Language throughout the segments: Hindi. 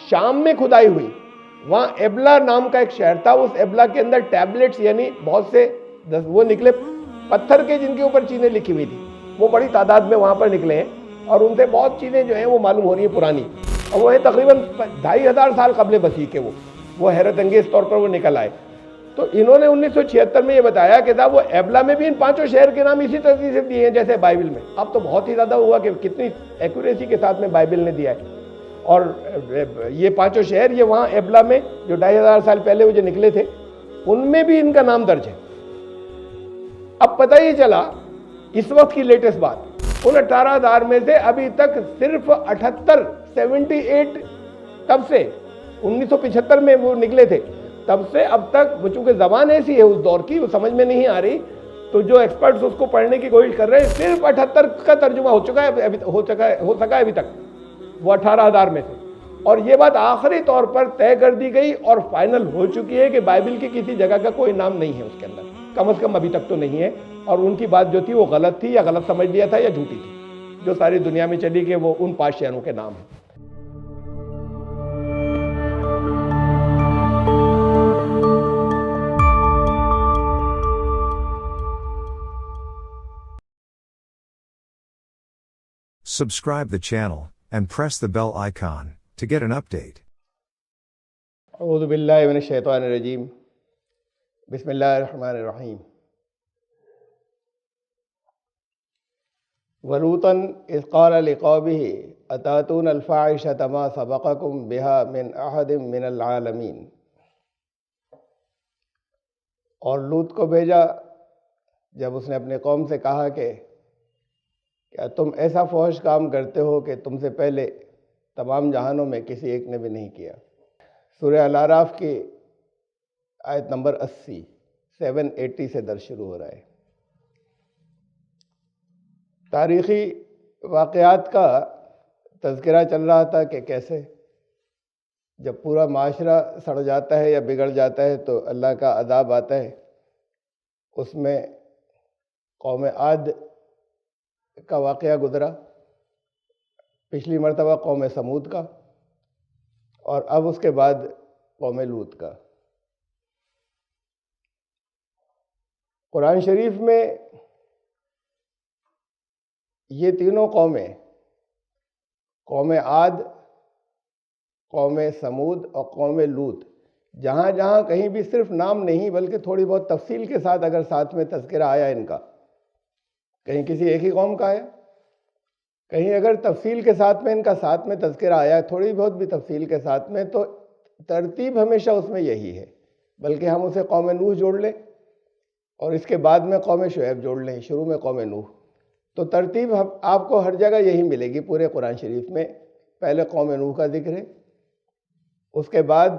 शाम में खुदाई हुई, वहां एबला नाम का एक शहर था, उस एबला के अंदर टैबलेट्स यानी बहुत से वो निकले पत्थर के जिनके ऊपर चीजें लिखी हुई थी, वो बड़ी तादाद में वहां पर निकले हैं और उनसे बहुत चीजें जो हैं वो मालूम हो रही है पुरानी, और वो है तकरीबन 2500 साल कबल मसीह के, वो हैरत अंगेज तौर पर वो निकल आए। तो इन्होंने 1976 में ये बताया कि साहब वो एबला में भी इन 5 शहर के नाम इसी तरह से दिए हैं जैसे बाइबल में। अब तो बहुत ही ज़्यादा हुआ कि कितनी एक्यूरेसी के साथ में बाइबल ने दिया है। और ये 5 शहर ये वहाँ एबला में जो 2500 साल पहले वो जो निकले थे उनमें भी इनका नाम दर्ज है। अब पता ही चला इस वक्त की लेटेस्ट बात, उन 18,000 में से अभी तक सिर्फ 78 तब से 1975 में वो निकले थे, तब से अब तक, चूंकि जबान ऐसी है उस दौर की, वो समझ में नहीं आ रही, तो जो एक्सपर्ट्स उसको पढ़ने की कोशिश कर रहे हैं, सिर्फ 78 का तर्जुमा हो सका है अभी तक, वो 18,000 में से। और ये बात आखिरी तौर पर तय कर दी गई और फाइनल हो चुकी है कि बाइबल की किसी जगह का कोई नाम नहीं है उसके अंदर, कम से कम अभी तक तो नहीं है। और उनकी बात जो थी वो गलत थी या गलत समझ लिया था या झूठी थी, जो सारी दुनिया में चली कि वो उन 5 शहरों के नाम हैं। Subscribe the channel and press the bell icon to get an update. औज़ु बिल्लाहि मिनश शैतानिर रजीम, बिस्मिल्लाहिर रहमानिर रहीम। वलूतन इज़ क़ाल लिक़ौमिही अतातूनल फ़ाहिशता मा सबक़कुम बिहा मिन अहदिम मिनल आलमीन। और लूत को भेजा जब उसने अपने कौम से कहा कि क्या तुम ऐसा फौश काम करते हो कि तुमसे पहले तमाम जहानों में किसी एक ने भी नहीं किया। सूरह अल-आराफ की आयत नंबर 80 780 से दर्ज शुरू हो रहा है। तारीख़ी वाक़यात का तज़किरा चल रहा था कि कैसे जब पूरा माशरा सड़ जाता है या बिगड़ जाता है तो अल्लाह का अज़ाब आता है। उसमें कौम आद का वाक़या गुज़रा, पिछली मरतबा कौम समूद का, और अब उसके बाद कौम लूत का। कुरान शरीफ में ये तीनों कौमें, कौम आद, कौम समूद और कौम लूत, जहाँ जहाँ कहीं भी सिर्फ नाम नहीं बल्कि थोड़ी बहुत तफसील के साथ अगर साथ में तज़किरा आया इनका, कहीं किसी एक ही कौम का आया, कहीं अगर तफसील के साथ में इनका साथ में तज़किरा आया, थोड़ी बहुत भी तफसील के साथ में, तो तरतीब हमेशा उसमें यही है। बल्कि हम उसे कौम नूह जोड़ लें और इसके बाद में कौम शुएब जोड़ लें, शुरू में कौम नूह, तो तरतीब आपको हर जगह यही मिलेगी पूरे कुरान शरीफ में। पहले कौम नूह का जिक्र है, उसके बाद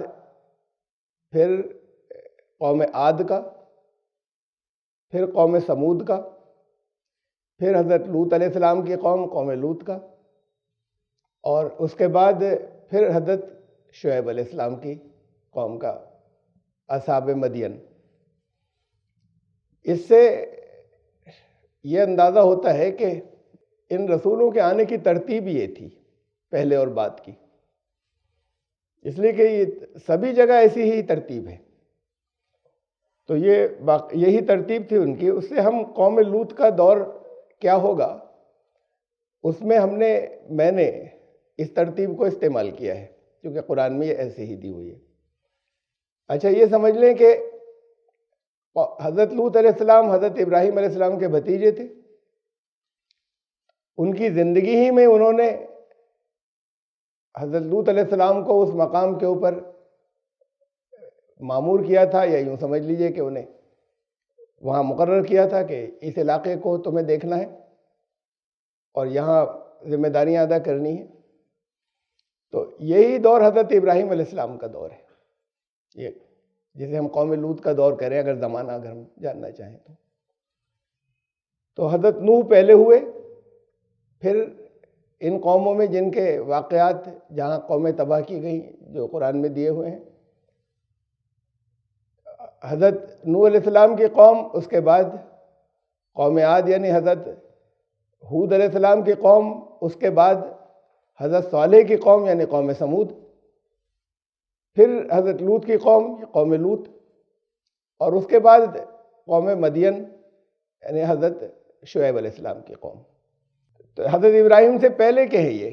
फिर कौम आद का, फिर कौम समूद का, फिर हज़रत लूत अलैहिस्सलाम की कौम लूत का, और उसके बाद फिर हज़रत शुएब अलैहिस्सलाम की कौम का, असहाब मदियन। इससे ये अंदाज़ा होता है कि इन रसूलों के आने की तरतीब ये थी पहले और बाद की, इसलिए कि ये सभी जगह ऐसी ही तरतीब है। तो यही तरतीब थी उनकी। उससे हम कौम लूत का दौर क्या होगा उसमें मैंने इस तरतीब को इस्तेमाल किया है, क्योंकि कुरान में ये ऐसे ही दी हुई है। अच्छा, ये समझ लें कि हज़रत लूत अलैहिस्सलाम हज़रत इब्राहीम अलैहिस्सलाम के भतीजे थे। उनकी ज़िंदगी ही में उन्होंने हज़रत लूत अलैहिस्सलाम को उस मकाम के ऊपर मामूर किया था, या यूँ समझ लीजिए कि उन्हें वहाँ मुकर्रर किया था कि इस इलाके को तुम्हें देखना है और यहाँ जिम्मेदारियाँ अदा करनी है। तो यही दौर हज़रत इब्राहीम अलैहिस्सलाम का दौर है, ये जिसे हम कौम लूत का दौर करें अगर ज़माना अगर हम जानना चाहें तो हज़रत नूह पहले हुए, फिर इन कौमों में जिनके वाक़यात जहाँ कौमें तबाह की गई जो कुरान में दिए हुए हैं, हज़रत नूह अलैहिस्सलाम की कौम, उसके बाद कौम आद यानी हज़रत हूद अलैहिस्सलाम की कौम, उसके बाद हज़रत सालेह की कौम यानी कौम समूद, फिर हज़रत लूत की कौम लूत, और उसके बाद कौम मदियन यानी हज़रत शुएब अलैहिस्सलाम की कौम। तो हज़रत इब्राहिम से पहले के हैं ये,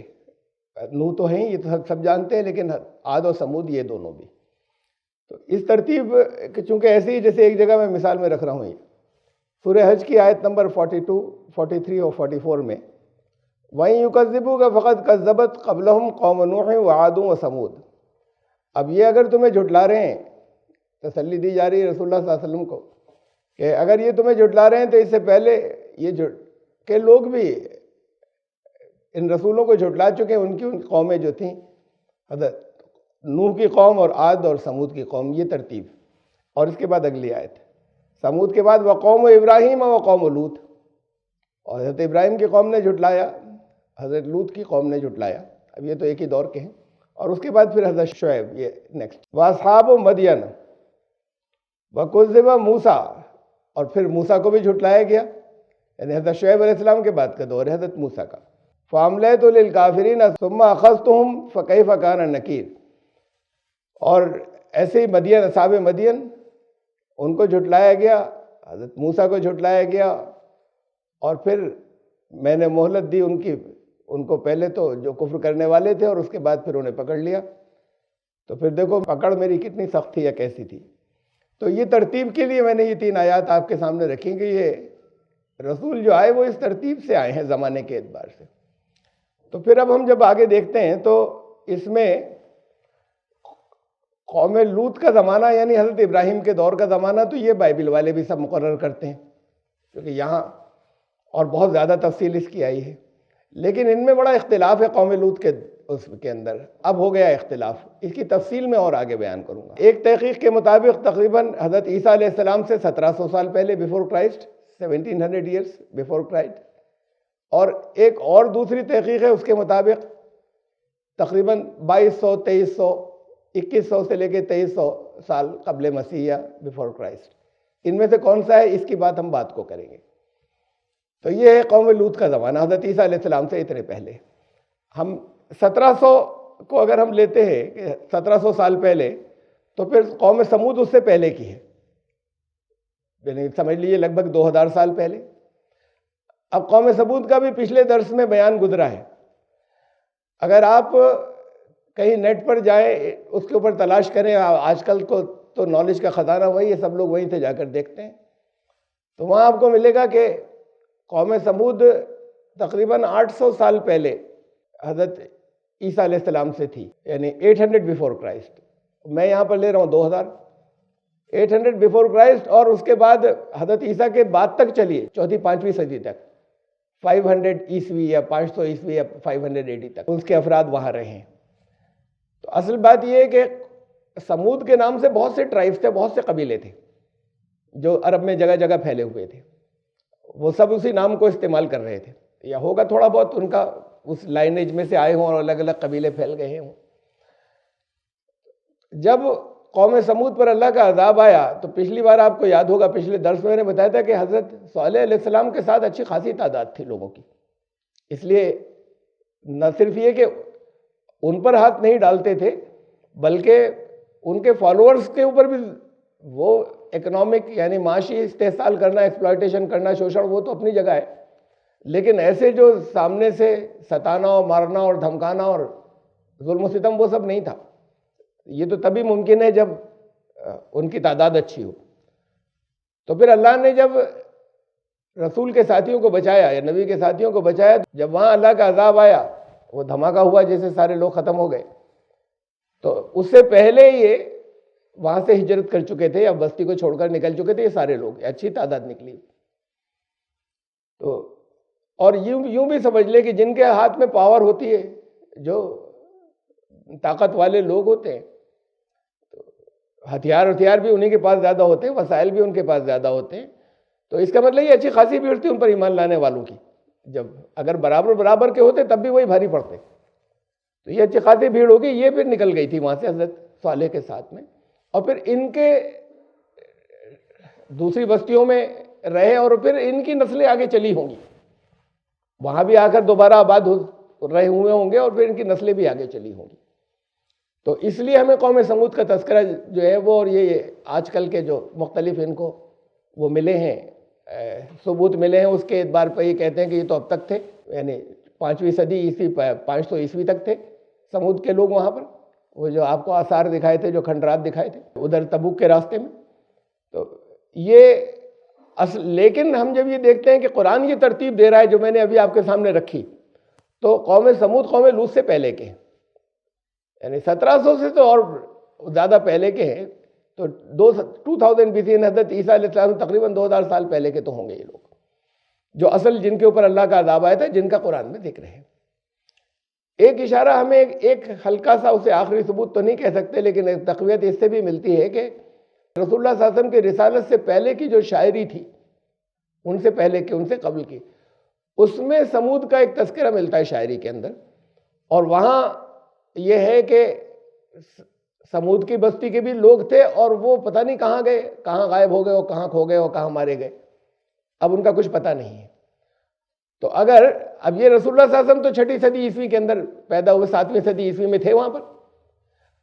नूह तो हैं, ये तो सब जानते हैं, लेकिन आद और समूद ये दोनों भी। तो इस तरतीब चूँकि ऐसे ही जैसे एक जगह मैं मिसाल में रख रहा हूँ, ये सूरह हज की आयत नंबर 42, 43 और 44 में वहीं युकज़्ज़िबू का फ़क़द कज़्ज़बत क़ब्लहुम क़ौम नूह व आद व समूद। अब ये अगर तुम्हें झुटला रहे हैं, तसल्ली दी जा रही है रसूलुल्लाह सल्लल्लाहु अलैहि वसल्लम को कि अगर ये तुम्हें झुटला रहे हैं तो इससे पहले ये झुट के लोग भी इन रसूलों को झुटला चुके हैं, उनकी कौमें जो थीं, हज़रत नूह की कौम और आद और समूद की कौम, ये तरतीब। और इसके बाद अगली आयत, समूद के बाद व कौम इब्राहीम व कौम लूत, और हज़रत इब्राहिम की कौम ने झुटलाया, हज़रत लूत की कौम ने झुटलाया। अब ये तो एक ही दौर के हैं। और उसके बाद फिर हज़रत शुएब, ये नेक्स्ट, व अस्हाब मदियन व कुज़्ज़िब मूसा, और फिर मूसा को भी झुटलाया गया, यानी हज़रत शुएब अलैहिस्सलाम के बाद का दौर है हज़रत मूसा का। फ़अमलैतु लिलकाफ़िरीन सुम्मा अख़ज़्तुहुम फ़कैफ़ कान नकीर। और ऐसे ही मदियन, अस्हाब मदियन, उनको झुटलाया गया, हज़रत मूसा को झुटलाया गया, और फिर मैंने मोहलत दी उनको पहले तो जो कुफ्र करने वाले थे, और उसके बाद फिर उन्हें पकड़ लिया। तो फिर देखो पकड़ मेरी कितनी सख्त थी या कैसी थी। तो ये तरतीब के लिए मैंने ये 3 आयत आपके सामने रखी कि ये रसूल जो आए वो इस तरतीब से आए हैं ज़माने के एतबार से। तो फिर अब हम जब आगे देखते हैं तो इसमें कौम लूत का ज़माना यानी हज़रत इब्राहिम के दौर का ज़माना, तो ये बाइबिल वाले भी सब मुकर्रर करते हैं, क्योंकि यहाँ और बहुत ज़्यादा तफसील इसकी आई है। लेकिन इनमें बड़ा इख्तिलाफ है कौम लूत के उसके अंदर। अब हो गया इख्तिलाफ, इसकी तफसील में और आगे बयान करूँगा। एक तहकीक के मुताबिक तकरीबन हज़रत ईसा अलैहिस्सलाम से 1700 साल पहले, before Christ, 1700 years before Christ. और एक और दूसरी तहकीक है उसके मुताबिक तकरीबन 2200, 2300, 2100 से लेकर 2300 साल कबल मसीह या बिफोर क्राइस्ट। इनमें से कौन सा है, इसकी बात हम बात को करेंगे। तो ये है कौम लूत का ज़माना, हज़रत ईसा अलैहिस्सलाम से इतने पहले। हम 1700 को अगर हम लेते हैं कि 1700 साल पहले, तो फिर कौम समूद उससे पहले की है, यानी समझ लीजिए लगभग 2000 साल पहले। अब कौम समूद का भी पिछले दर्स में बयान गुजरा है। अगर आप कहीं नेट पर जाएं, उसके ऊपर तलाश करें, आजकल को तो नॉलेज का ख़जाना वही है, सब लोग वहीं से जाकर देखते हैं, तो वहाँ आपको मिलेगा कि कौम समूद तकरीबन 800 साल पहले हज़रत ईसा अलैहिस्सलाम से थी, यानी 800 बिफोर क्राइस्ट। मैं यहाँ पर ले रहा हूँ 2800 बिफोर क्राइस्ट, और उसके बाद हज़रत ईसा के बाद तक चलिए 4वीं-5वीं सदी तक, 500 ईस्वी या 500 ईस्वी या 500 AD तक उसके अफराद वहाँ रहे हैं। तो असल बात यह है कि समूद के नाम से बहुत से ट्राइब्स थे, बहुत से कबीले थे जो अरब में जगह जगह फैले हुए थे। वो सब उसी नाम को इस्तेमाल कर रहे थे, या होगा थोड़ा बहुत उनका उस लाइनेज में से आए हों और अलग अलग कबीले फैल गए हों। जब कौम समूद पर अल्लाह का अज़ाब आया, तो पिछली बार आपको याद होगा, पिछले दर्स में मैंने बताया था कि हज़रत सालेह अलैहिस्सलाम के साथ अच्छी खासी तादाद थी लोगों की, इसलिए न सिर्फ ये कि उन पर हाथ नहीं डालते थे, बल्कि उनके फॉलोअर्स के ऊपर भी वो इकोनॉमिक यानी माशी इस्तेहसाल करना, एक्सप्लॉयटेशन करना, शोषण, वो तो अपनी जगह है, लेकिन ऐसे जो सामने से सताना और मारना और धमकाना और जुल्म सितम, वो सब नहीं था। ये तो तभी मुमकिन है जब उनकी तादाद अच्छी हो। तो फिर अल्लाह ने जब रसूल के साथियों को बचाया या नबी के साथियों को बचाया, जब वहाँ अल्लाह का अजाब आया, वो धमाका हुआ जैसे सारे लोग ख़त्म हो गए, तो उससे पहले ये वहाँ से हिजरत कर चुके थे या बस्ती को छोड़कर निकल चुके थे ये सारे लोग, अच्छी तादाद निकली। तो और यूं भी समझ ले कि जिनके हाथ में पावर होती है, जो ताकत वाले लोग होते हैं, तो हथियार भी उन्हीं के पास ज़्यादा होते हैं, वसाइल भी उनके पास ज़्यादा होते हैं। तो इसका मतलब ये अच्छी खासी भीड़ थी उन पर ईमान लाने वालों की। जब अगर बराबर के होते तब भी वही भारी पड़ते, तो ये अच्छी खासी भीड़ होगी। ये फिर निकल गई थी वहाँ से हज़रत सालेह के साथ में, और फिर इनके दूसरी बस्तियों में रहे, और फिर इनकी नस्लें आगे चली होंगी, वहाँ भी आकर दोबारा आबाद रहे हुए होंगे, और फिर इनकी नस्लें भी आगे चली होंगी। तो इसलिए हमें कौम समूद का तस्करा जो है वो, और ये आजकल के जो मुख्तलिफ इनको वो मिले हैं सबूत मिले हैं, उसके एतबार पर ये कहते हैं कि ये तो अब तक थे, यानी 5वीं सदी ईस्वी 500 ईस्वी तक थे समूद के लोग वहाँ पर। वो जो आपको आसार दिखाए थे, जो खंडरात दिखाए थे उधर तबूक के रास्ते में, तो ये लेकिन हम जब ये देखते हैं कि कुरान ये तरतीब दे रहा है जो मैंने अभी आपके सामने रखी, तो कौम समूद कौम लूत से पहले के, यानी 1700 से तो और ज़्यादा पहले के हैं, तो 2000 BC हज़रत ईसा अलैहिस्सलाम तकरीबन 2000 साल पहले के तो होंगे ये लोग, जो असल जिनके ऊपर अल्लाह का अज़ाब आया था, जिनका कुरान में जिक्र है। एक इशारा हमें एक हल्का सा, उसे आखिरी सबूत तो नहीं कह सकते, लेकिन एक तक़वियत इससे भी मिलती है कि रसूलुल्लाह सल्लल्लाहु अलैहि वसल्लम की रिसालत से पहले की जो शायरी थी, उनसे पहले की, उनसे कबल की, उसमें समूद का एक तस्करा मिलता है शायरी के अंदर। और वहाँ यह है कि समूद की बस्ती के भी लोग थे और वो पता नहीं कहाँ गए, कहाँ गायब हो गए, और कहाँ खो गए, और कहाँ मारे गए, अब उनका कुछ पता नहीं है। तो अगर अब ये रसूलुल्लाह सल्लल्लाहु अलैहि वसल्लम तो 6वीं सदी ईस्वी के अंदर पैदा हुए, 7वीं सदी ईस्वी में थे वहाँ पर,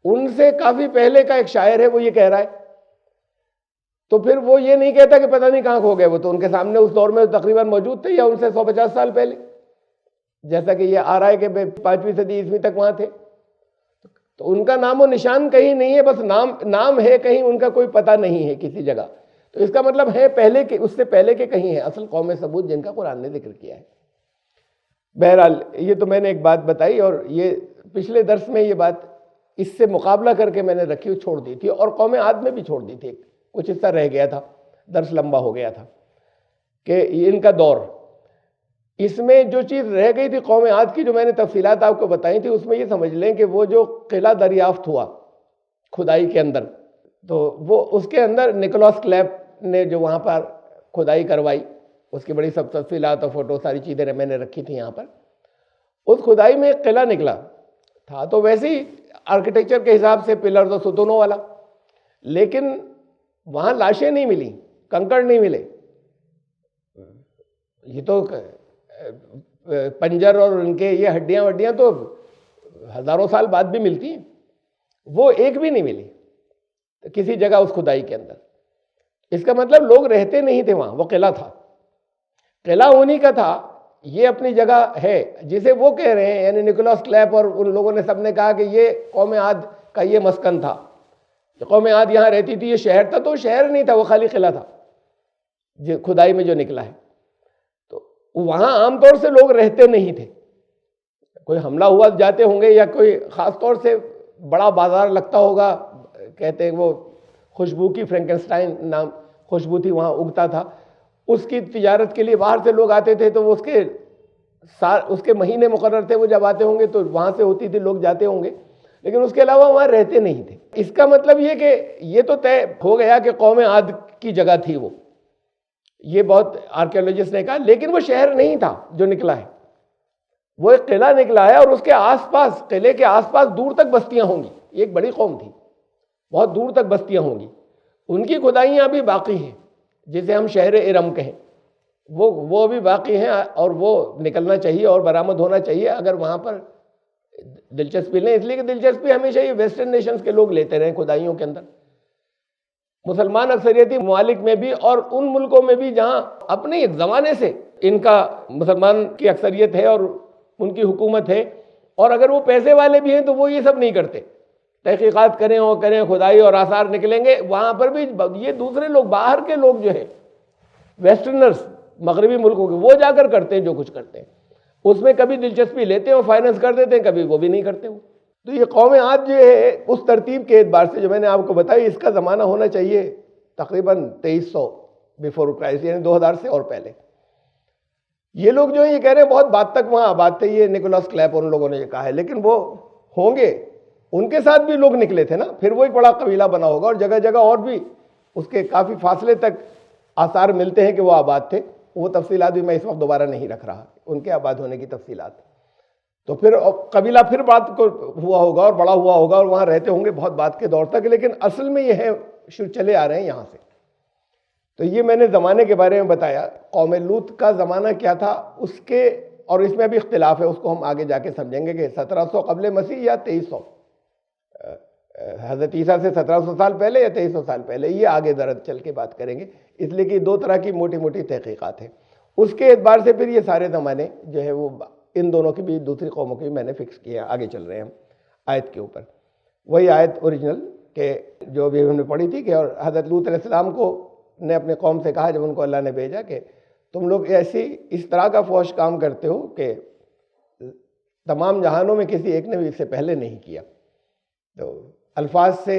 उनसे काफ़ी पहले का एक शायर है वो ये कह रहा है, तो फिर वो ये नहीं कहता कि पता नहीं कहाँ खो गए, वो तो उनके सामने उस दौर में तकरीबन मौजूद थे, या उनसे 150 साल पहले, जैसा कि ये आ रहा है कि 5वीं सदी ईस्वी तक वहाँ थे। तो उनका नामो निशान कहीं नहीं है, बस नाम है कहीं, उनका कोई पता नहीं है किसी जगह। तो इसका मतलब है पहले के, उससे पहले के कहीं है असल कौम सबूत जिनका कुरान ने जिक्र किया है। बहरहाल ये तो मैंने एक बात बताई, और ये पिछले दर्स में ये बात इससे मुकाबला करके मैंने रखी, छोड़ दी थी, और कौम आद में भी छोड़ दी थी, कुछ हिस्सा रह गया था, दर्स लंबा हो गया था कि इनका दौर, इसमें जो चीज़ रह गई थी कौम आद की, जो मैंने तफसीलात आपको बताई थी, उसमें ये समझ लें कि वो जो किला दरियाफ्त हुआ खुदाई के अंदर, तो वो उसके अंदर निकोलस क्लैप ने जो वहाँ पर खुदाई करवाई, उसकी बड़ी सब तफसीलात और फोटो सारी चीज़ें मैंने रखी थी यहाँ पर। उस खुदाई में एक किला निकला था, तो वैसे ही आर्किटेक्चर के हिसाब से पिलर और सुतूनों वाला, लेकिन वहाँ लाशें नहीं मिली, कंकड़ नहीं मिले। ये तो पंजर और उनके ये हड्डियाँ वड्डियाँ तो हज़ारों साल बाद भी मिलती हैं, वो एक भी नहीं मिली किसी जगह उस खुदाई के अंदर। इसका मतलब लोग रहते नहीं थे वहाँ, वो किला था, किला उन्हीं का था, ये अपनी जगह है जिसे वो कह रहे हैं, यानी निकोलस क्लैप और उन लोगों ने सबने कहा कि ये कौम आद का ये मस्कन था, कौम आद यहाँ रहती थी, ये शहर था, तो शहर नहीं था, वो खाली किला था जो खुदाई में जो निकला है। तो वहाँ आमतौर से लोग रहते नहीं थे, कोई हमला हुआ जाते होंगे, या कोई ख़ास तौर से बड़ा बाजार लगता होगा, कहते हैं वो खुशबू की, फ्रैंकेनस्टाइन नाम खुशबू थी, वहाँ उगता था, उसकी तिजारत के लिए बाहर से लोग आते थे, तो वो उसके महीने मुकर्रर थे, वो जब आते होंगे तो वहाँ से होती थी, लोग जाते होंगे, लेकिन उसके अलावा वहाँ रहते नहीं थे। इसका मतलब ये कि ये तो तय हो गया कि कौम आद की जगह थी वो, ये बहुत आर्कियोलॉजिस्ट ने कहा, लेकिन वो शहर नहीं था जो निकला है, वो एक किला निकला है, और उसके आसपास, किले के आसपास दूर तक बस्तियां होंगी, एक बड़ी कौम थी, बहुत दूर तक बस्तियां होंगी, उनकी खुदाइयाँ अभी बाकी हैं, जिसे हम शहर इरम कहें, वो अभी बाकी हैं, और वो निकलना चाहिए और बरामद होना चाहिए अगर वहाँ पर दिलचस्पी लें। इसलिए कि दिलचस्पी हमेशा ये वेस्टर्न नेशंस के लोग लेते रहे खुदाइयों के अंदर, मुसलमान अक्सरियती ममालिक में भी, और उन मुल्कों में भी जहाँ अपने एक ज़माने से इनका मुसलमान की अक्सरियत है और उनकी हुकूमत है, और अगर वो पैसे वाले भी हैं तो वो ये सब नहीं करते, तहकीकात करें और करें, खुदाई और आसार निकलेंगे, वहाँ पर भी ये दूसरे लोग, बाहर के लोग जो है वेस्टर्नर्स, मगरबी मुल्कों के, वो जाकर करते हैं जो कुछ करते हैं, उसमें कभी दिलचस्पी लेते हैं और फाइनेंस कर देते हैं, कभी वो भी नहीं करते वो। तो ये कौम आद जो है उस तरतीब के एतबार से जो मैंने आपको बताई, इसका ज़माना होना चाहिए तकरीबन 2300 बिफोर क्राइस्ट, यानी 2000 से और पहले। ये लोग जो है ये कह रहे हैं बहुत बाद तक वहाँ आबाद थे, ये निकोलस क्लैप उन लोगों ने ये कहा है, लेकिन वो होंगे, उनके साथ भी लोग निकले थे ना, फिर वो एक बड़ा कबीला बना होगा, और जगह जगह और भी उसके काफ़ी फासले तक आसार मिलते हैं कि वो आबाद थे। वो तफसीलात भी मैं इस वक्त दोबारा नहीं रख रहा, उनके आबाद होने की तफसीलात। तो फिर कबीला फिर बात को हुआ होगा और बड़ा हुआ होगा, और वहाँ रहते होंगे बहुत बाद के दौर तक, लेकिन असल में ये है चले आ रहे हैं यहाँ से। तो ये मैंने ज़माने के बारे में बताया, कौम लूत का ज़माना क्या था उसके, और इसमें भी इख्तिलाफ है, उसको हम आगे जाके समझेंगे कि 1700 कबल मसीह या 2300 हज़रत ईसा से 1700 साल पहले या 2300 साल पहले, ये आगे दरद चल के बात करेंगे, इसलिए कि दो तरह की मोटी मोटी तहकीकात हैं। उसके एतबार से फिर ये सारे ज़माने जो है वो इन दोनों की भी, दूसरी कौमों की भी मैंने फिक्स किया। आगे चल रहे हैं हम आयत के ऊपर, वही आयत ओरिजिनल के जो भी हमने पढ़ी थी कि और हज़रत लूत अलैहिस्सलाम को ने अपने कौम से कहा जब उनको अल्लाह ने भेजा कि तुम लोग ऐसी इस तरह का फौश काम करते हो कि तमाम जहानों में किसी एक ने भी इससे पहले नहीं किया। तो अल्फाज से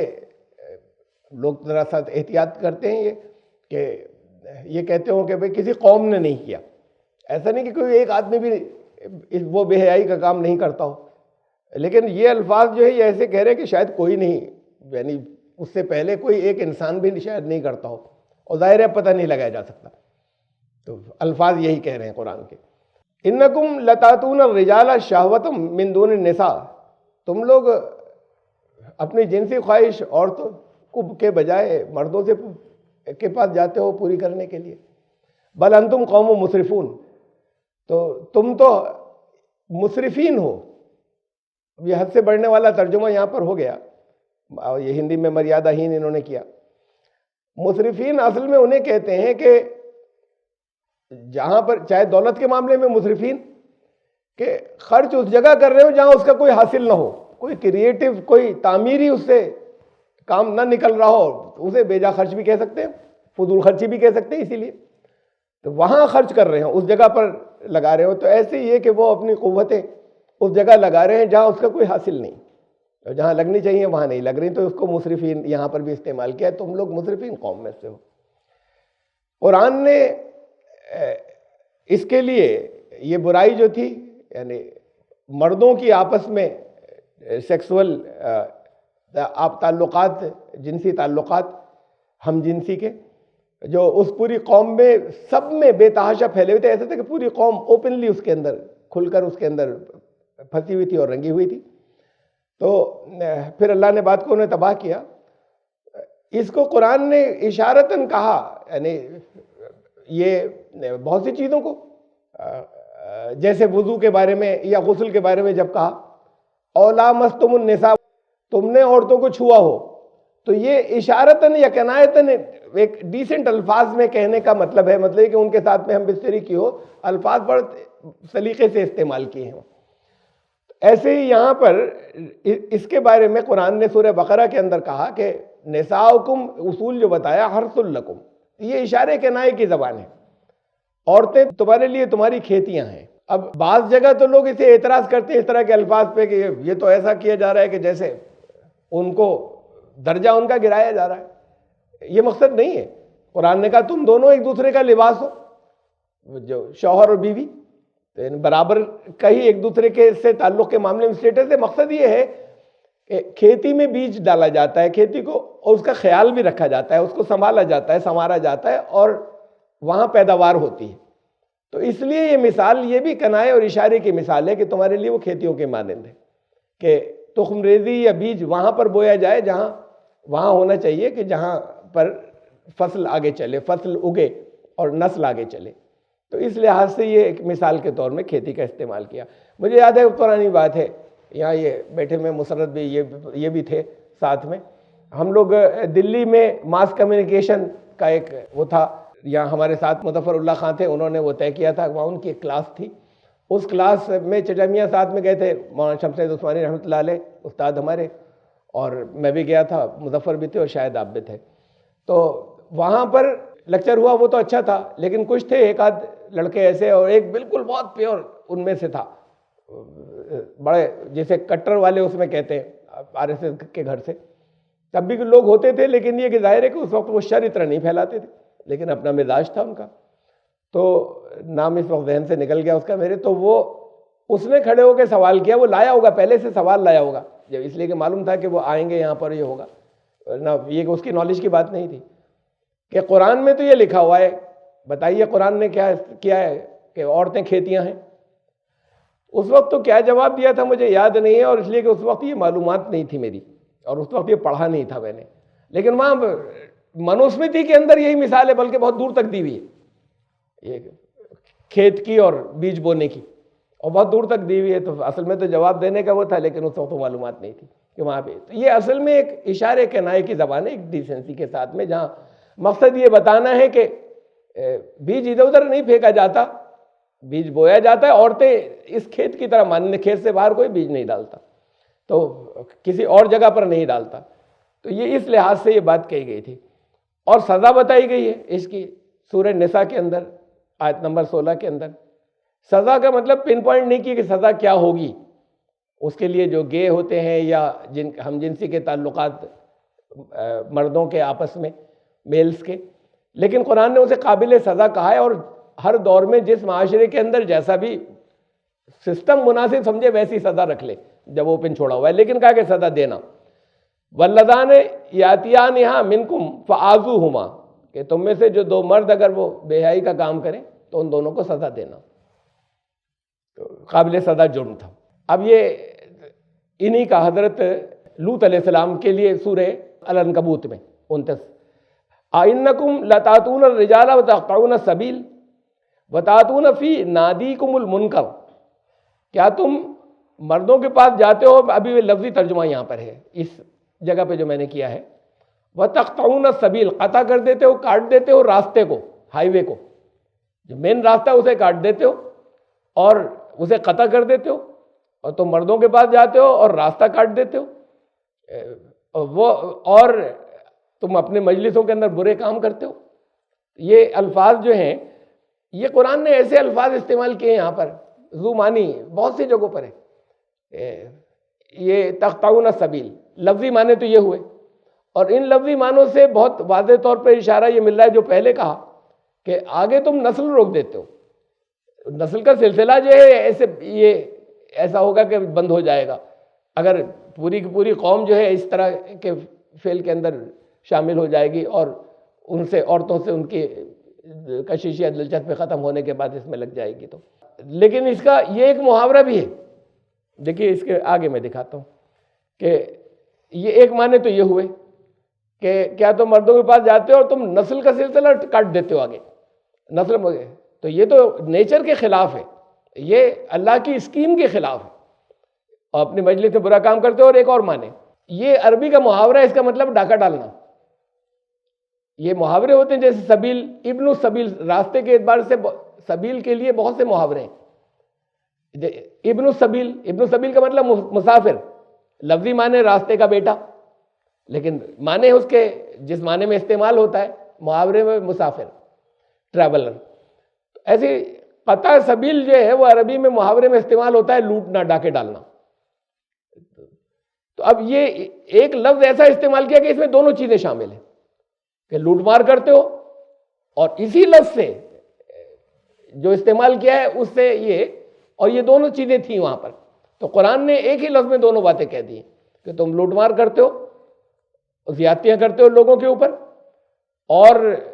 लोग ज़रा सा एहतियात करते हैं ये कि ये कहते हो कि भाई किसी कौम ने नहीं किया। ऐसा नहीं कि कोई एक आदमी भी वो बेहयाई का काम नहीं करता हो, लेकिन ये अल्फाज जो है ये ऐसे कह रहे हैं कि शायद कोई नहीं, यानी उससे पहले कोई एक इंसान भी शायद नहीं करता हो, और ज़ाहिर है पता नहीं लगाया जा सकता। तो अल्फाज यही कह रहे हैं कुरान के, इन्नकुम लतातून रिजाला शहवतम मिन दून निसा, तुम लोग अपनी जिनसी ख्वाहिश औरतों को के बजाय मर्दों से के पास जाते हो पूरी करने के लिए। बल अंतुम कौम मुसरिफून, तो तुम तो मुसरिफीन हो। ये हद से बढ़ने वाला तर्जुमा यहाँ पर हो गया, ये हिंदी में मर्यादाहीन इन्होंने किया। मुसरिफीन असल में उन्हें कहते हैं कि जहाँ पर चाहे दौलत के मामले में मुसरिफीन के खर्च उस जगह कर रहे हो जहाँ उसका कोई हासिल ना हो, कोई क्रिएटिव कोई तामीरी उससे काम ना निकल रहा हो, उसे बेजा खर्च भी कह सकते हैं, फजूल खर्ची भी कह सकते हैं। इसीलिए तो वहाँ खर्च कर रहे हैं, उस जगह पर लगा रहे हो। तो ऐसे ही है कि वो अपनी क़ुव्वतें उस जगह लगा रहे हैं जहाँ उसका कोई हासिल नहीं, और जहाँ लगनी चाहिए वहाँ नहीं लग रही, तो उसको मुसरिफीन यहाँ पर भी इस्तेमाल किया है। तुम लोग मुसरिफीन कौम में से हो। कुरान ने इसके लिए ये बुराई जो थी, यानी मर्दों की आपस में सेक्सुअल आप ताल्लुकात, जिनसी ताल्लुकात हम जिनसी के, जो उस पूरी कौम में सब में बेतहाशा फैले हुए थे। ऐसा था कि पूरी कौम ओपनली उसके अंदर खुलकर उसके अंदर फंसी हुई थी और रंगी हुई थी। तो फिर अल्लाह ने बात को उन्हें तबाह किया। इसको कुरान ने इशारतन कहा, यानी ये बहुत सी चीज़ों को, जैसे वुज़ू के बारे में या गुस्ल के बारे में जब कहा, औला मस्तुमुन निसा, तुमने औरतों को छुआ हो, तो ये इशारतन या कनायतन एक डिसेंट अल्फाज में कहने का मतलब है, मतलब कि उनके साथ में हम बिस्तरी की हो, अल्फाज बड़े सलीके से इस्तेमाल किए हैं। ऐसे ही यहाँ पर इसके बारे में कुरान ने सूरह बकरा के अंदर कहा कि निसाउकुम, उसूल जो बताया, हर्सुल लकुम, ये इशारे के नाए की ज़बान है। औरतें तुम्हारे लिए तुम्हारी खेतियां हैं। अब बाज़ जगह तो लोग इसे एतराज़ करते हैं इस तरह के अल्फाज पे कि ये तो ऐसा किया जा रहा है कि जैसे उनको दर्जा उनका गिराया जा रहा है। ये मकसद नहीं है। कुरान ने कहा तुम दोनों एक दूसरे का लिबास हो, जो शौहर और बीवी तो बराबर का ही एक दूसरे के से ताल्लुक़ के मामले में स्टेटस है। मकसद ये है कि खेती में बीज डाला जाता है, खेती को और उसका ख्याल भी रखा जाता है, उसको संभाला जाता है, संवारा जाता है और वहाँ पैदावार होती है। तो इसलिए ये मिसाल, ये भी कनाए और इशारे की मिसाल है कि तुम्हारे लिए वो खेतियों के मानंद है कि तुख्म रेजी या बीज वहाँ पर बोया जाए जहाँ वहाँ होना चाहिए कि जहाँ पर फसल आगे चले, फसल उगे और नस्ल आगे चले। तो इस लिहाज से ये एक मिसाल के तौर में खेती का इस्तेमाल किया। मुझे याद है पुरानी बात है, यहाँ ये बैठे में मुसर्रत भी ये भी थे साथ में। हम लोग दिल्ली में मास कम्युनिकेशन का एक वो था, यहाँ हमारे साथ मुज़फ़्फ़रुल्लाह खान थे, उन्होंने वो तय किया था, वहाँ उनकी एक क्लास थी। उस क्लास में चचा मियाँ साथ में गए थे, मौलाना शमशेद उस्मानी रहमतुल्लाह अलैह उस्ताद हमारे, और मैं भी गया था, मुज़फ़्फ़र भी थे और शायद आप भी थे। तो वहाँ पर लेक्चर हुआ, वो तो अच्छा था, लेकिन कुछ थे एक आध लड़के ऐसे, और एक बिल्कुल बहुत प्योर उनमें से था, बड़े जैसे कट्टर वाले उसमें कहते हैं आरएसएस के घर से। तब भी लोग होते थे, लेकिन ये कि जाहिर है कि उस वक्त वो शर इतना नहीं फैलाते थे, लेकिन अपना मिजाज था उनका। तो नाम इस वक्त जहन से निकल गया उसका मेरे। तो वो उसने खड़े होकर सवाल किया, वो लाया होगा पहले से सवाल लाया होगा, जब इसलिए कि मालूम था कि वो आएंगे यहाँ पर, ये होगा ना, ये उसकी नॉलेज की बात नहीं थी कि कुरान में तो ये लिखा हुआ है, बताइए कुरान ने क्या किया है कि औरतें खेतियाँ हैं। उस वक्त तो क्या जवाब दिया था मुझे याद नहीं है, और इसलिए कि उस वक्त ये मालूमात नहीं थी मेरी, और उस वक्त ये पढ़ा नहीं था मैंने। लेकिन वहाँ मनुस्मृति के अंदर यही मिसाल है, बल्कि बहुत दूर तक दी हुई है, ये खेत की और बीज बोने की, और बहुत दूर तक दी हुई है। तो असल में तो जवाब देने का वो था, लेकिन उस वक्त तो मालूमात नहीं थी। कि वहाँ पे, तो ये असल में एक इशारे किनारे की ज़बान है, एक डिसेंसी के साथ में, जहाँ मकसद ये बताना है कि बीज इधर उधर नहीं फेंका जाता, बीज बोया जाता है। औरतें इस खेत की तरह मानने, खेत से बाहर कोई बीज नहीं डालता, तो किसी और जगह पर नहीं डालता। तो ये इस लिहाज से ये बात कही गई थी। और सज़ा बताई गई है इसकी सूरह निसा के अंदर, आयत नंबर 16 के अंदर। सज़ा का मतलब पिन पॉइंट नहीं की कि सज़ा क्या होगी उसके लिए जो गे होते हैं या जिन हम जिनसी के ताल्लुकात मर्दों के आपस में, मेल्स के, लेकिन कुरान ने उसे काबिल सज़ा कहा है। और हर दौर में जिस माशरे के अंदर जैसा भी सिस्टम मुनासिब समझे वैसी सज़ा रख ले जब वो पिन छोड़ा हुआ है, लेकिन कहा कि सज़ा देना। वल्लदान यातियान यहाँ मिनकुम फ़आज़ू हुमा, कि तुम में से जो दो मर्द अगर वो बेहयाई का काम करें तो उन दोनों को सज़ा देना। तो काबिल सज़ा जुर्म था। अब ये इन्हीं का हज़रत लूत अलैहिस्सलाम के लिए सूरह अल-अनकबूत में 29, आइन्नकुम लतातून रिजाला व तक़तऊन सबील व तातून फ़ी नादीकुमुल मुनकर, क्या तुम मर्दों के पास जाते हो, अभी वे लफ्ज़ी तर्जुमा यहाँ पर है इस जगह पे जो मैंने किया है, व तक़तऊन सबील, कता कर देते हो, काट देते हो रास्ते को, हाईवे को, जो मेन रास्ता उसे काट देते हो और उसे कता कर देते हो, और तुम मर्दों के पास जाते हो और रास्ता काट देते हो वो, और तुम अपने मजलिसों के अंदर बुरे काम करते हो। ये अल्फाज जो हैं, ये कुरान ने ऐसे अल्फाज इस्तेमाल किए हैं यहाँ पर, ज़ुमानी बहुत सी जगहों पर है। ये तख्ताउन सबील लफ्ज़ी माने तो ये हुए, और इन लफ्ज़ी मानों से बहुत वाज़ेह तौर पर इशारा ये मिल रहा है जो पहले कहा कि आगे तुम नस्ल रोक देते हो, नस्ल का सिलसिला जो है ऐसे ये ऐसा होगा कि बंद हो जाएगा अगर पूरी की पूरी कौम जो है इस तरह के फेल के अंदर शामिल हो जाएगी और उनसे, औरतों से उनकी कशिश या दिलचस्पी ख़त्म होने के बाद इसमें लग जाएगी। तो लेकिन इसका ये एक मुहावरा भी है, देखिए इसके आगे मैं दिखाता हूँ कि ये एक माने तो ये हुए कि क्या तुम मर्दों के पास जाते हो और तुम नस्ल का सिलसिला काट देते हो आगे, नस्ल, तो ये तो नेचर के खिलाफ है, ये अल्लाह की स्कीम के खिलाफ है, और अपनी मजलिस में बुरा काम करते हो। और एक और माने, ये अरबी का मुहावरा है, इसका मतलब डाका डालना। ये मुहावरे होते हैं जैसे सबील, इब्नु सबील, रास्ते के एतबार से सबील के लिए बहुत से मुहावरे हैं। इब्नु सबील का मतलब मुसाफिर, लफ्जी माने रास्ते का बेटा, लेकिन माने उसके जिस माने में इस्तेमाल होता है मुहावरे में मुसाफिर, ट्रैवलर। ऐसे कता सबील जो है वो अरबी में मुहावरे में इस्तेमाल होता है लूटना, डाके डालना। तो अब ये एक लफ्ज ऐसा इस्तेमाल किया कि इसमें दोनों चीजें शामिल हैं कि लूटमार करते हो, और इसी लफ्ज से जो इस्तेमाल किया है उससे ये, और ये दोनों चीजें थी वहां पर। तो कुरान ने एक ही लफ्ज में दोनों बातें कह दी कि तुम लूटमार करते हो, ज़्यादतियां करते हो लोगों के ऊपर, और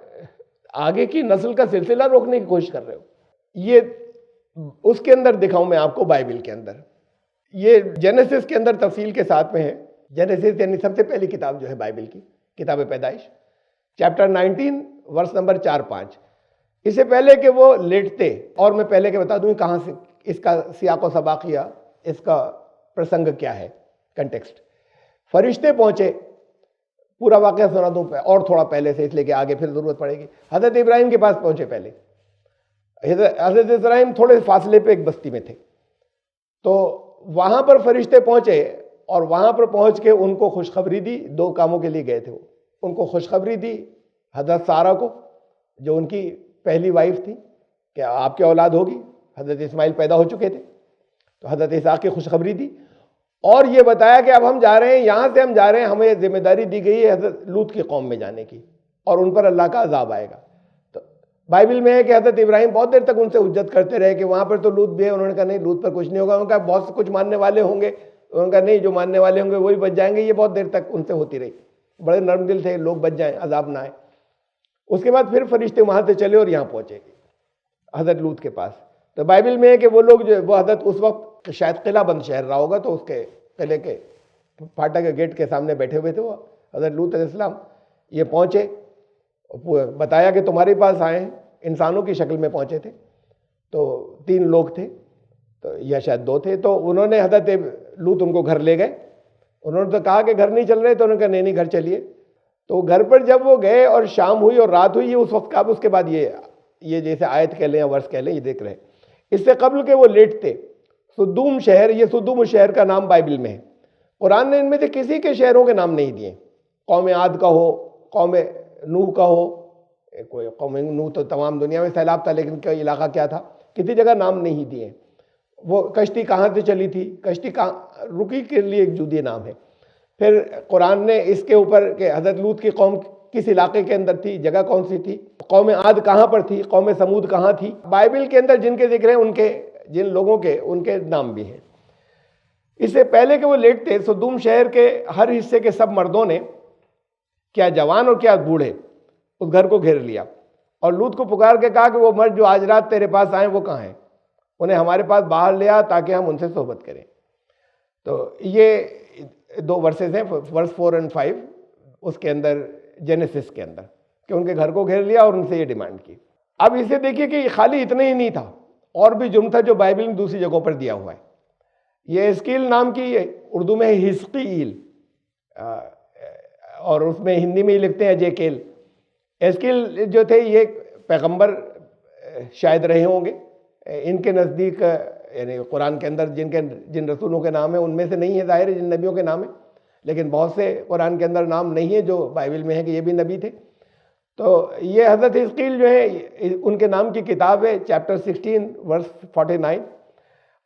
आगे की नस्ल का सिलसिला रोकने की कोशिश कर रहे हो। ये उसके अंदर दिखाऊं मैं आपको, बाइबल के अंदर, ये जेनेसिस के अंदर तफसील के साथ में है। जेनेसिस यानी सबसे पहली किताब जो है बाइबल की, किताब पैदाइश, चैप्टर 19 वर्स नंबर 4-5। इससे पहले कि वो लेटते, और मैं पहले के बता दूं कहाँ से इसका सियाक व सबाकिया, इसका प्रसंग क्या है, कंटेक्स्ट। फरिश्ते पहुंचे, पूरा वाक़या सुना दूं और थोड़ा पहले से, इसलिए कि आगे फिर ज़रूरत पड़ेगी। हज़रत इब्राहिम के पास पहुंचे पहले। हज़रत इब्राहिम थोड़े फासले पे एक बस्ती में थे, तो वहां पर फरिश्ते पहुंचे और वहां पर पहुंच के उनको खुशखबरी दी। दो कामों के लिए गए थे वो। उनको खुशखबरी दी हज़रत सारा को, जो उनकी पहली वाइफ थी, कि आपके औलाद होगी। हज़रत इस्माइल पैदा हो चुके थे, तो हज़रत इसहाक़ की खुशखबरी दी, और ये बताया कि अब हम जा रहे हैं, यहाँ से हम जा रहे हैं, हमें जिम्मेदारी दी गई है हज़रत लूत की कौम में जाने की, और उन पर अल्लाह का अज़ाब आएगा। तो बाइबल में है कि हज़रत इब्राहिम बहुत देर तक उनसे हुज्जत करते रहे कि वहाँ पर तो लूत भी है। उन्होंने कहा नहीं, लूत पर कुछ नहीं होगा। उनका बहुत कुछ मानने वाले होंगे, उन्होंने कहा नहीं, जो मानने वाले होंगे वही बच जाएंगे। ये बहुत देर तक उनसे होती रही, बड़े नर्म दिल थे लोग, बच जाएँ, अज़ाब ना आए। उसके बाद फिर फरिश्ते वहाँ से चले और यहाँ पहुँचे हज़रत लूत के पास। तो बाइबल में है कि वो लोग जो, वो हज़रत उस वक्त शायद किलाबंद शहर रहा होगा, तो उसके किले के फाटक के गेट के सामने बैठे हुए थे वो हज़रत लूत अलैहिस्सलाम। ये पहुँचे, बताया कि तुम्हारे पास आए हैं, इंसानों की शक्ल में पहुँचे थे। तो 3 लोग थे, तो या शायद 2 थे। तो उन्होंने हज़रत लूत उनको घर ले गए, उन्होंने तो कहा कि घर नहीं चल रहे, तो उन्होंने कहा नहीं नहीं घर चलिए। तो घर पर जब वो गए और शाम हुई और रात हुई, ये उस वक्त का, उसके बाद ये जैसे आयत कह लें या वर्ष कह लें, ये देख रहे हैं। इससे कबल के वो लेट थे। सुद्दूम शहर, ये सुद्दूम शहर का नाम बाइबल में है। कुरान ने इनमें से किसी के शहरों के नाम नहीं दिए। कौम आद का हो, कौम नूह का हो, कोई कौम नूह तो तमाम दुनिया में सैलाब था, लेकिन कोई इलाका क्या था, किसी जगह नाम नहीं दिए। वो कश्ती कहाँ से चली थी, कश्ती कहाँ रुकी, के लिए एक जुदी नाम है। फिर कुरान ने इसके ऊपर कि हज़रत लूत की कौम किस इलाके के अंदर थी, जगह कौन सी थी, कौम आद कहाँ पर थी, कौम समूद कहाँ थी। बाइबल के अंदर जिनके जिक्र हैं, उनके जिन लोगों के उनके नाम भी हैं। इससे पहले कि वो लेट थे, सुद्दूम शहर के हर हिस्से के सब मर्दों ने, क्या जवान और क्या बूढ़े, उस घर को घेर लिया और लूत को पुकार के कहा कि वो मर्द जो आज रात तेरे पास आए वो कहाँ हैं, उन्हें हमारे पास बाहर ले आ ताकि हम उनसे सोहबत करें। तो ये 2 वर्सेस हैं, वर्स 4 और 5 उसके अंदर, जेनेसिस के अंदर, कि उनके घर को घेर लिया और उनसे ये डिमांड की। अब इसे देखिए कि खाली इतना ही नहीं था, और भी जुर्म था जो बाइबल में दूसरी जगहों पर दिया हुआ है। ये एस्कील नाम की, उर्दू में हिस्कील, और उसमें हिंदी में ही लिखते हैं जेकेल। एस्कील जो थे ये पैगंबर शायद रहे होंगे। इनके नज़दीक, यानी कुरान के अंदर जिन रसूलों के नाम है उनमें से नहीं है, ज़ाहिर है जिन नबियों के नाम है, लेकिन बहुत से कुरान के अंदर नाम नहीं है जो बाइबल में है कि ये भी नबी थे। तो ये हज़रत हिस्कील जो है, उनके नाम की किताब है, चैप्टर 16 वर्स 49।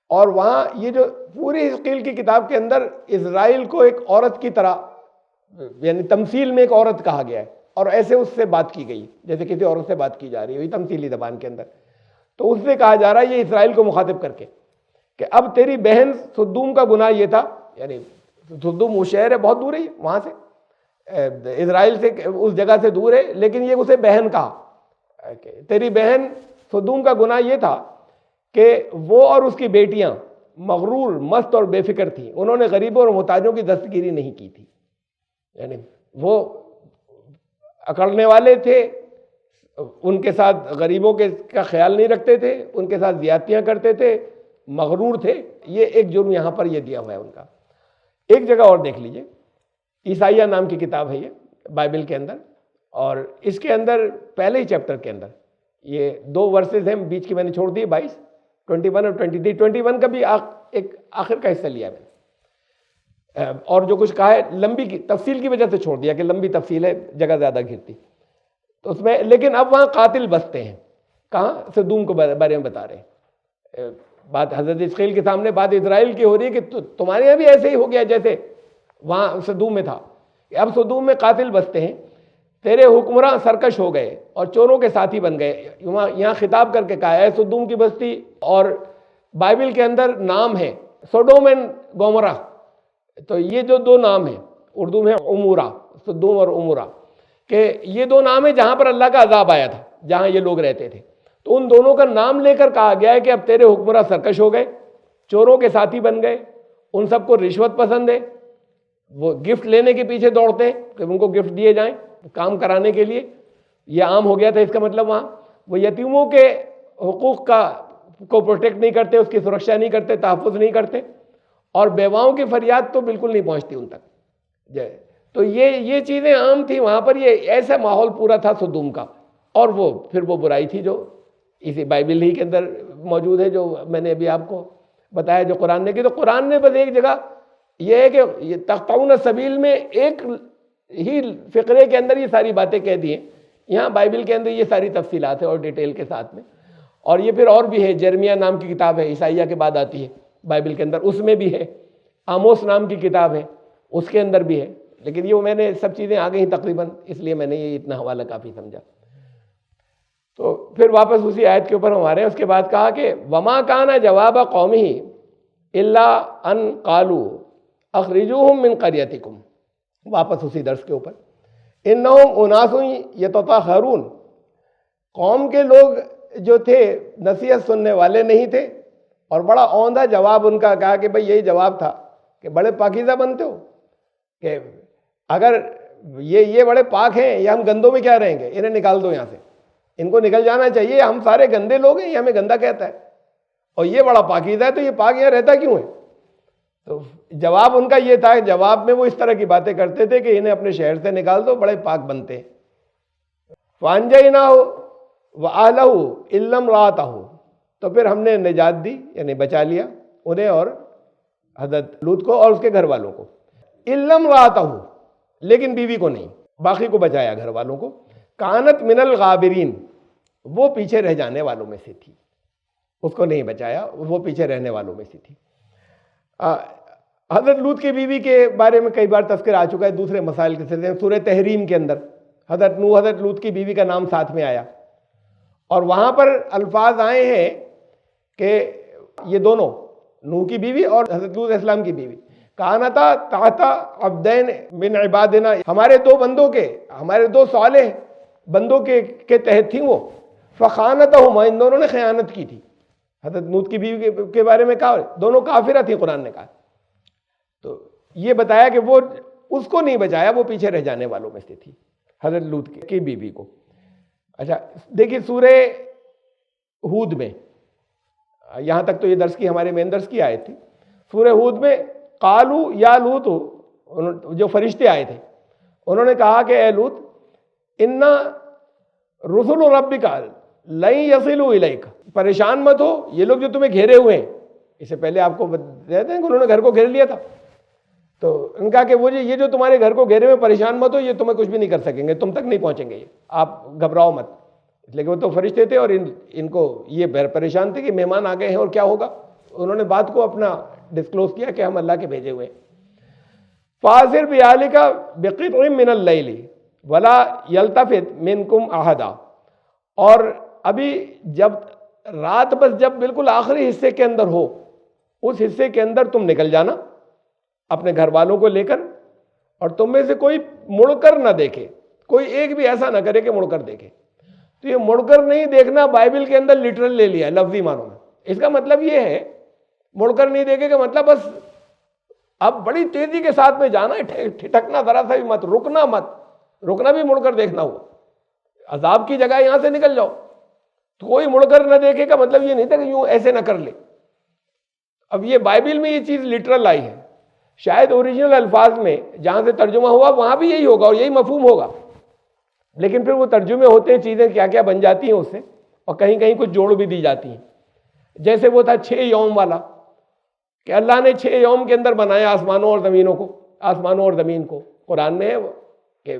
और वहाँ ये जो पूरी हिस्कील की किताब के अंदर इज़राइल को एक औरत की तरह, यानी तमसील में एक औरत कहा गया है, और ऐसे उससे बात की गई जैसे किसी औरत से बात की जा रही है, वही तमसीली ज़बान के अंदर। तो उससे कहा जा रहा है, ये इस्राइल को मुखातिब करके, कि अब तेरी बहन सुद्दूम का गुनाह ये था, यानी सुद्दूम वो शहर है, बहुत दूर है वहाँ से, इजराइल से, उस जगह से दूर है, लेकिन ये उसे बहन कहा। तेरी बहन सुद्दूम का गुनाह ये था कि वो और उसकी बेटियां मगरूर, मस्त और बेफिक्र थी। उन्होंने गरीबों और मुहताजों की दस्तगिरी नहीं की थी, यानी वो अकड़ने वाले थे, उनके साथ गरीबों के का ख्याल नहीं रखते थे, उनके साथ ज्यादतियाँ करते थे, मगरूर थे। ये एक जुर्म यहाँ पर ये दिया हुआ है उनका। एक जगह और देख लीजिए, ईसाइया नाम की किताब है ये बाइबल के अंदर, और इसके अंदर पहले ही चैप्टर के अंदर ये 2 वर्सेस हैं, बीच की मैंने छोड़ दी, 22, 21 और 23। 21 का भी एक आखिर का हिस्सा लिया मैंने, और जो कुछ कहा है लंबी की तफसील की वजह से छोड़ दिया कि लंबी तफसील है, जगह ज़्यादा घिरती तो उसमें। लेकिन अब वहाँ कातिल बसते हैं, कहाँ, सदूम के बारे में बता रहे हैं। बात हज़रत हिस्कील के सामने बात इजराइल की हो रही है कि तुम्हारे यहाँ भी ऐसे ही हो गया जैसे वहाँ सदूम में था। अब सदूम में कातिल बसते हैं, तेरे हुक्मरान सरकश हो गए और चोरों के साथी बन गए। यहाँ खिताब करके कहा है सदूम की बस्ती, और बाइबल के अंदर नाम है सोडोम एंड गोमोरा। तो ये जो 2 नाम हैं, उर्दू में उमूरा, सदूम और उमूरा, कि ये 2 नाम है जहाँ पर अल्लाह का अजाब आया था, जहाँ ये लोग रहते थे। तो उन दोनों का नाम लेकर कहा गया है कि अब तेरे हुक्मरान सरकश हो गए, चोरों के साथी बन गए, उन सबको रिश्वत पसंद है, वो गिफ्ट लेने के पीछे दौड़ते हैं कि उनको गिफ्ट दिए जाएं काम कराने के लिए। ये आम हो गया था। इसका मतलब वहाँ वो यतीमों के हुकूक को प्रोटेक्ट नहीं करते, उसकी सुरक्षा नहीं करते, तहफ़्फ़ुज़ नहीं करते, और बेवाओं की फरियाद तो बिल्कुल नहीं पहुँचती उन तक। तो ये चीज़ें आम थी वहाँ पर। ये ऐसा माहौल पूरा था सदूम का। और फिर वो बुराई थी जो इसी बाइबल ही के अंदर मौजूद है, जो मैंने अभी आपको बताया, जो कुरान ने की। तो कुरान ने बस एक जगह यह है कि ये तख्ताउन सबील में एक ही फ़िक्रे के अंदर ये सारी बातें कह दी हैं। यहाँ बाइबल के अंदर ये सारी तफसीलात है और डिटेल के साथ में। और ये फिर और भी है, जर्मिया नाम की किताब है, ईसाइया के बाद आती है बाइबल के अंदर, उसमें भी है। आमोस नाम की किताब है, उसके अंदर भी है। लेकिन ये मैंने सब चीज़ें आ गई तकरीबन, इसलिए मैंने ये इतना हवाला काफ़ी समझा। तो फिर वापस उसी आयत के ऊपर हमारे उसके बाद कहा कि वमा काना जवाब कौमी इल्ला अन कालू अखरिजूहुम मिन क़रियतिकुम। वापस उसी दर्स के ऊपर, इन्नहुम उनासुन यततहरून। कौम के लोग जो थे नसीहत सुनने वाले नहीं थे, और बड़ा औंधा जवाब उनका कहा कि भाई यही जवाब था कि बड़े पाकीज़ा बनते हो, कि अगर ये बड़े पाक हैं, ये हम गंदों में क्या रहेंगे, इन्हें निकाल दो यहाँ से, इनको निकल जाना चाहिए, हम सारे गंदे लोग हैं, ये हमें गंदा कहता है, और ये बड़ा पाकीज़ा है, तो ये पाक यहाँ रहता क्यों है। तो जवाब उनका ये था, जवाब में वो इस तरह की बातें करते थे कि इन्हें अपने शहर से निकाल दो, बड़े पाक बनते हैं। फांजयनाहु व अहलहु इल्लम रातहु, तो फिर हमने निजात दी यानी बचा लिया उन्हें और हजरत लूत को और उसके घर वालों को। इल्लम रातहु, लेकिन बीवी को नहीं, बाकी को बचाया घर वालों को। कानत मिनल गाबिरीन, वो पीछे रह जाने वालों में से थी, उसको नहीं बचाया, वो पीछे रहने वालों में से थी। हजरत लूत की बीवी के बारे में कई बार तज़किरा आ चुका है दूसरे मसाइल के सिलसिले में। सूरह तहरीम के अंदर हजरत नूह हजरत लूत की बीवी का नाम साथ में आया और वहां पर अल्फाज आए हैं कि ये दोनों नूह की बीवी और हजरत लूत इस्लाम की बीवी कानता ताता अब्दैन मिन इबादिना, हमारे दो बंदों के, हमारे दो सालेह बंदों के तहत थी वो। फ़ख़ानतहुमा, इन दोनों ने खयानत की थी। हजरत लूत की बीवी के बारे में कहा दोनों काफिरा थी, कुरान ने कहा। तो ये बताया कि वो उसको नहीं बचाया, वो पीछे रह जाने वालों में से थी, हजरत लूत की बीवी को। अच्छा देखिए सूरह हूद में, यहां तक तो ये दर्स की हमारे मेन दर्स की आयत थी। सूरह हूद में कालू या लूत, जो फरिश्ते आए थे उन्होंने कहा कि ए लूत, इन्ना रुसुल रब्बिका लन यसिलू इलैक, परेशान मत हो, ये लोग जो तुम्हें घेरे हुए हैं, इससे पहले आपको बताते हैं कि उन्होंने घर को घेर लिया था, तो उनका कि वो ये जो तुम्हारे घर को घेरे हुए, परेशान मत हो, ये तुम्हें कुछ भी नहीं कर सकेंगे, तुम तक नहीं पहुंचेंगे ये, आप घबराओ मत। इसलिए वो तो फरिश्ते थे और इनको ये परेशान थे कि मेहमान आ गए हैं और क्या होगा। उन्होंने बात को अपना डिस्क्लोज किया कि हम अल्लाह के भेजे हुए। फासिर बियालिका बिक़ित्इम मिनल लैली वला यल्तफित मिनकुम अहदा, और अभी जब रात बस जब बिल्कुल आखिरी हिस्से के अंदर हो, उस हिस्से के अंदर तुम निकल जाना अपने घर वालों को लेकर, और तुम में से कोई मुड़कर ना देखे, कोई एक भी ऐसा ना करे कि मुड़कर देखे। तो ये मुड़कर नहीं देखना बाइबल के अंदर लिटरल ले लिया है लफ्जी मानों में। इसका मतलब ये है मुड़कर नहीं देखेगा मतलब बस अब बड़ी तेजी के साथ में जाना है, ठिठकना जरा सा भी मत, रुकना मत, रुकना भी मुड़कर देखना हुआ, अजाब की जगह यहां से निकल जाओ। तो कोई मुड़कर न देखेगा मतलब ये नहीं था कि यूं ऐसे ना कर ले। अब ये बाइबल में ये चीज लिटरल आई है, शायद ओरिजिनल अल्फाज में जहां से तर्जुमा हुआ वहां भी यही होगा और यही मफहूम होगा, लेकिन फिर वो तर्जुमे होते हैं, चीजें क्या क्या बन जाती हैं उससे, और कहीं कहीं कुछ जोड़ भी दी जाती हैं। जैसे वो था 6 यौम वाला कि अल्लाह ने 6 यौम के अंदर बनाया आसमानों और ज़मीनों को, आसमानों और ज़मीन को। कुरान में है कि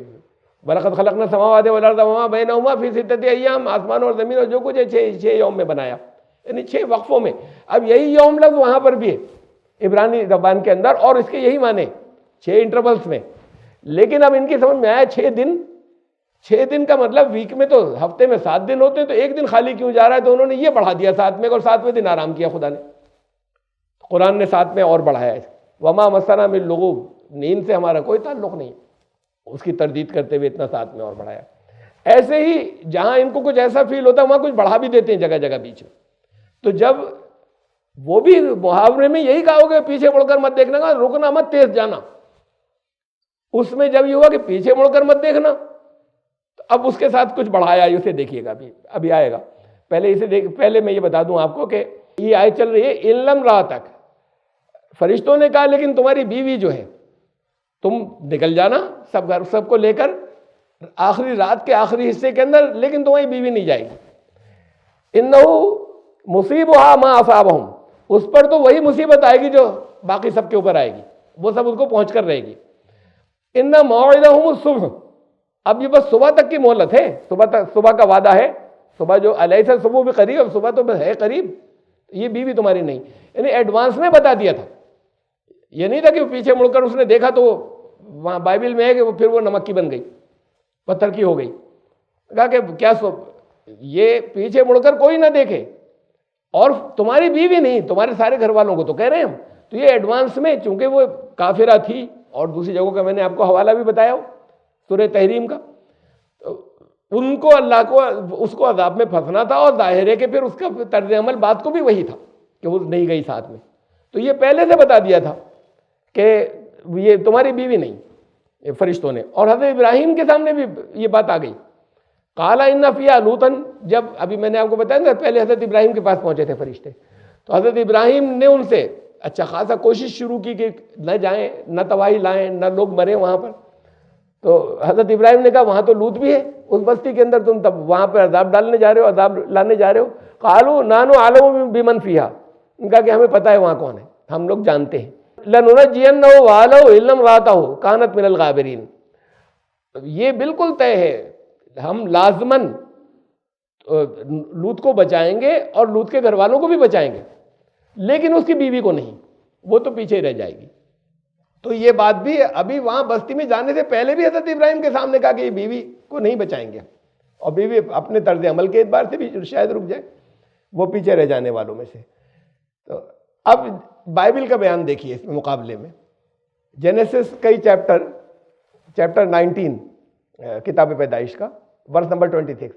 वलक़द ख़लक़ना समावाति वल अर्ज़ वमा बैनहुमा फ़ी सित्तति अय्याम, आसमान और ज़मीन और जो कुछ है 6 यौम में बनाया, यानी 6 वक्फों में। अब यही यौम लफ्ज़ वहाँ पर भी है इब्रानी ज़बान के अंदर, और इसके यही माने 6 इंटरवल्स में। लेकिन अब इनकी समझ में आया 6 दिन, 6 दिन का मतलब वीक में तो हफ्ते में 7 दिन होते हैं, तो एक दिन खाली क्यों जा रहा है, तो उन्होंने ये बढ़ा दिया 7 में, और 7वें दिन आराम किया खुदा ने। कुरान ने 7 में और बढ़ाया है, वमा मसना मिन लुगूब, नींद से हमारा कोई ताल्लुक नहीं, उसकी तरदीद करते हुए इतना 7 में और बढ़ाया। ऐसे ही जहां इनको कुछ ऐसा फील होता है वहां कुछ बढ़ा भी देते हैं जगह जगह बीच में। तो जब वो भी मुहावरे में यही कहोगे पीछे मुड़कर मत देखना का, रुकना मत, तेज जाना, उसमें जब ये हुआ कि पीछे मुड़कर मत देखना, तो अब उसके साथ कुछ बढ़ाया, उसे देखिएगा अभी आएगा। पहले इसे पहले मैं ये बता दूं आपको कि ये आयत चल रही है इल्लम रात तक। फरिश्तों ने कहा लेकिन तुम्हारी बीवी जो है तुम निकल जाना सब घर सबको लेकर आखिरी रात के आखिरी हिस्से के अंदर, लेकिन तुम्हारी बीवी नहीं जाएगी। इन्नहु मुसीबुहा मा असाबहुम, उस पर तो वही मुसीबत आएगी जो बाकी सबके ऊपर आएगी, वो सब उसको पहुंच कर रहेगी। इन्ना मौइदहुम सुबह, अब ये बस सुबह तक की मोहलत है, सुबह का वादा है, सुबह जो अलैसा सुबह भी करीब, अब सुबह तो है करीब, ये बीवी तुम्हारी नहीं, यानी एडवांस में बता दिया था। ये नहीं था कि पीछे मुड़कर उसने देखा तो वहां बाइबल में है कि फिर वो नमक की बन गई, पत्थर की हो गई। कहा कि क्या ये पीछे मुड़कर कोई ना देखे, और तुम्हारी बीवी नहीं, तुम्हारे सारे घर वालों को तो कह रहे हैं हम। तो ये एडवांस में, चूंकि वो काफिरा थी और दूसरी जगहों का मैंने आपको हवाला भी बताया सूरह तहरीम का, तो उनको अल्लाह को उसको अजाब में फंसना था, और जाहिर है कि फिर उसका तर्ज अमल बात को भी वही था कि वो नहीं गई साथ में। तो ये पहले से बता दिया था कि ये तुम्हारी बीवी नहीं, ये फरिश्तों ने। और हज़रत इब्राहिम के सामने भी ये बात आ गई, काला इन्ना फिया लूतन, जब अभी मैंने आपको बताया ना पहले हज़रत इब्राहिम के पास पहुंचे थे फरिश्ते, तो हज़रत इब्राहिम ने उनसे अच्छा खासा कोशिश शुरू की कि न जाएं, न तबाही लाएं, न लोग मरे वहाँ पर। तो हज़रत इब्राहिम ने कहा वहाँ तो लूत भी है उस बस्ती के अंदर, तुम तब वहाँ पर अजाब डालने जा रहे हो, अजाब लाने जा रहे हो। कालू नानो आलम बिमन फिहा, उनका कि हमें पता है वहाँ कौन है, हम लोग जानते हैं। लनुनज्जियन्नहु वालहु इल्लम रातहु कानत मिनल गाबिरीन, ये बिल्कुल तय है हम लाजमन लूत को बचाएंगे और लूत के घर वालों को भी बचाएंगे, लेकिन उसकी बीवी को नहीं, वो तो पीछे रह जाएगी। तो ये बात भी अभी वहां बस्ती में जाने से पहले भी हजरत इब्राहिम के सामने कहा कि ये बीवी को नहीं बचाएंगे, और बीवी अपने तर्ज अमल के एतबार से भी शायद रुक जाए, वो पीछे रह जाने वालों में से। तो अब बाइबल का बयान देखिए इस मुकाबले में। जेनेसिस कई चैप्टर 19 किताब पैदाइश का वर्ष नंबर 26।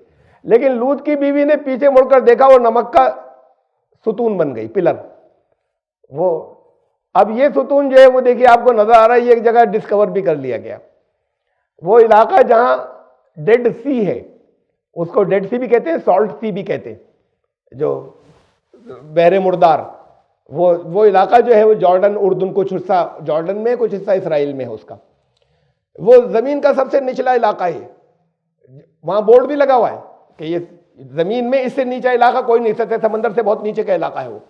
लेकिन लूत की बीवी ने पीछे मुड़कर देखा, वो नमक का सुतून बन गई, पिलर। वो अब ये सुतून जो है वो देखिए आपको नजर आ रहा है, ये एक जगह डिस्कवर भी कर लिया गया। वो इलाका जहां डेड सी है, उसको डेड सी भी कहते हैं, सॉल्ट सी भी कहते हैं, जो बहरे मुर्दार, वो इलाका जो है वो जॉर्डन, उर्दून, कुछ हिस्सा जॉर्डन में, कुछ हिस्सा इसराइल में है उसका। वो जमीन का सबसे निचला इलाका है। वहां बोर्ड भी लगा हुआ है कि ये जमीन में इससे नीचा इलाका कोई नहीं सकता, समंदर से बहुत नीचे का इलाका है वो।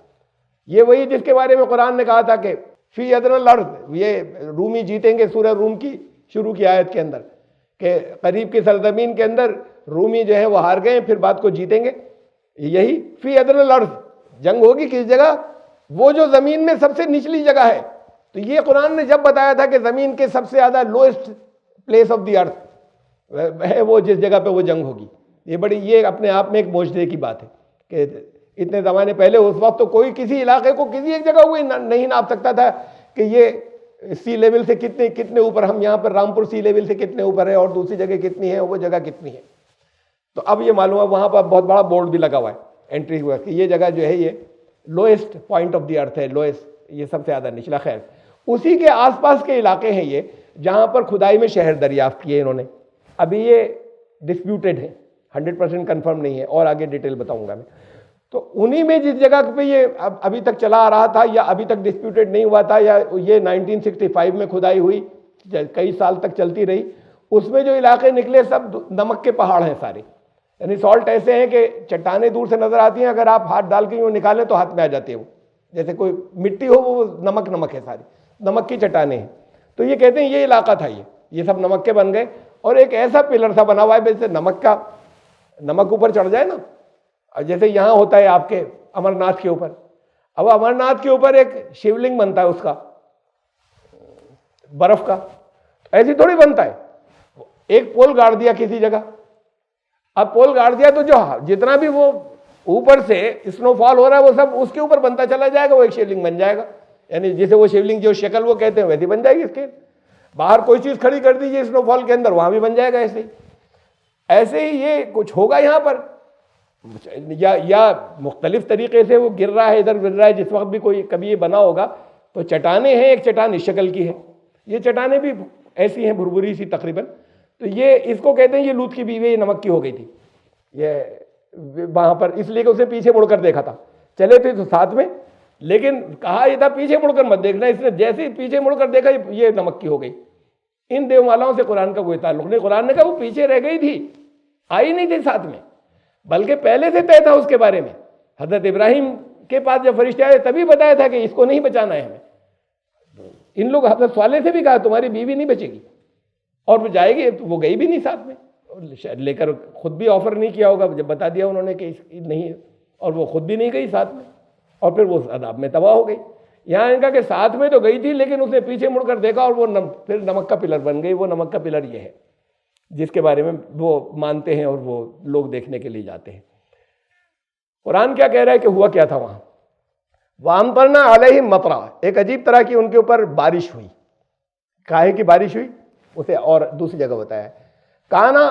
ये वही जिसके बारे में कुरान ने कहा था कि फी अदनल अर्द, ये रूमी जीतेंगे, सूरह रूम की शुरू की आयत के अंदर, कि करीब की सरजमीन के अंदर रूमी जो है वो हार गए, फिर बात को जीतेंगे। यही फी अदनल अर्द, जंग होगी किस जगह, वो जो जमीन में सबसे निचली जगह है। तो ये कुरान ने जब बताया था कि जमीन के सबसे ज्यादा lowest place of the earth है वो जिस जगह पे वो जंग होगी, ये अपने आप में एक मोजज़े की बात है कि इतने ज़माने पहले उस वक्त तो कोई किसी इलाके को किसी एक जगह हुए नहीं नाप सकता था कि ये सी लेवल से कितने ऊपर, हम यहाँ पर रामपुर सी लेवल से कितने ऊपर है और दूसरी जगह कितनी है, वो जगह कितनी है। तो अब ये मालूम है, वहाँ पर बहुत बड़ा बोर्ड भी लगा हुआ है एंट्री हुआ कि ये जगह जो है ये lowest point of the earth है, लोएस्ट, ये सबसे ज़्यादा निचला। खैर उसी के आसपास के इलाके हैं ये जहाँ पर खुदाई में शहर दरियाफ्त किए इन्होंने। अभी ये डिस्प्यूटेड है, 100% कन्फर्म नहीं है, और आगे डिटेल बताऊंगा मैं। तो उन्हीं में जिस जगह पे ये अभी तक चला आ रहा था, या अभी तक डिस्प्यूटेड नहीं हुआ था, या ये 1965 में खुदाई हुई, कई साल तक चलती रही, उसमें जो इलाके निकले सब नमक के पहाड़ हैं सारे। यानी सॉल्ट ऐसे हैं कि चट्टानें दूर से नजर आती हैं, अगर आप हाथ डाल के यूँ निकालें तो हाथ में आ जाती है वो, जैसे कोई मिट्टी हो, वो नमक है, सारी नमक की चट्टानें हैं। तो ये कहते हैं ये इलाका था, ये सब नमक के बन गए, और एक ऐसा पिलर सा बना हुआ है जैसे नमक ऊपर चढ़ जाए ना, जैसे यहाँ होता है आपके अमरनाथ के ऊपर। अब अमरनाथ के ऊपर एक शिवलिंग बनता है उसका, बर्फ का, ऐसी थोड़ी बनता है। एक पोल गाड़ दिया किसी जगह, अब पोल गाड़ दिया तो जो जितना भी वो ऊपर से स्नोफॉल हो रहा है वो सब उसके ऊपर बनता चला जाएगा, वो एक शिवलिंग बन जाएगा। यानी जैसे वो शिवलिंग जो शक्ल वो कहते हैं वैसी बन जाएगी। इसके बाहर कोई चीज खड़ी कर दीजिए स्नोफॉल के अंदर, वहां भी बन जाएगा ऐसे ही ये कुछ होगा यहाँ पर, या मुख्तलिफ तरीके से वो गिर रहा है, इधर गिर रहा है। जिस वक्त भी कोई कभी ये बना होगा तो चट्टाने हैं, एक चट्टान इस शक्ल की है, ये चट्टाने भी ऐसी हैं भुरभुरी सी तकरीबन। तो ये इसको कहते हैं ये लूत की बीवी नमक की हो गई थी ये वहां पर, इसलिए कि उसे पीछे मुड़कर देखा था। चले थे तो साथ में, लेकिन कहा ये था पीछे मुड़कर मत देखना, इसने जैसे ही पीछे मुड़कर देखा ये नमक की हो गई। इन देवमालाओं से कुरान का कोई ताल्लुक नहीं। कुरान ने कहा वो पीछे रह गई थी, आई नहीं थी साथ में, बल्कि पहले से तय था उसके बारे में। हजरत इब्राहिम के पास जब फरिश्ते आए तभी बताया था कि इसको नहीं बचाना है हमें। इन लोग हजरत साले से भी कहा तुम्हारी बीवी नहीं बचेगी, और वो जाएगी, तो वो गई भी नहीं साथ में, लेकर खुद भी ऑफर नहीं किया होगा जब बता दिया उन्होंने कि नहीं, और वो खुद भी नहीं गई साथ में, और फिर वो अदाब में तबाह हो गई। यहाँ इनका कि साथ में तो गई थी लेकिन उसने पीछे मुड़कर देखा और वो फिर नमक का पिलर बन गई। वो नमक का पिलर ये है जिसके बारे में वो मानते हैं और वो लोग देखने के लिए जाते हैं। कुरान क्या कह रहा है कि हुआ क्या था वहां, वामतरना अलैहिम मतरा, एक अजीब तरह की उनके ऊपर बारिश हुई। काहे की बारिश हुई उसे और दूसरी जगह बताया, काना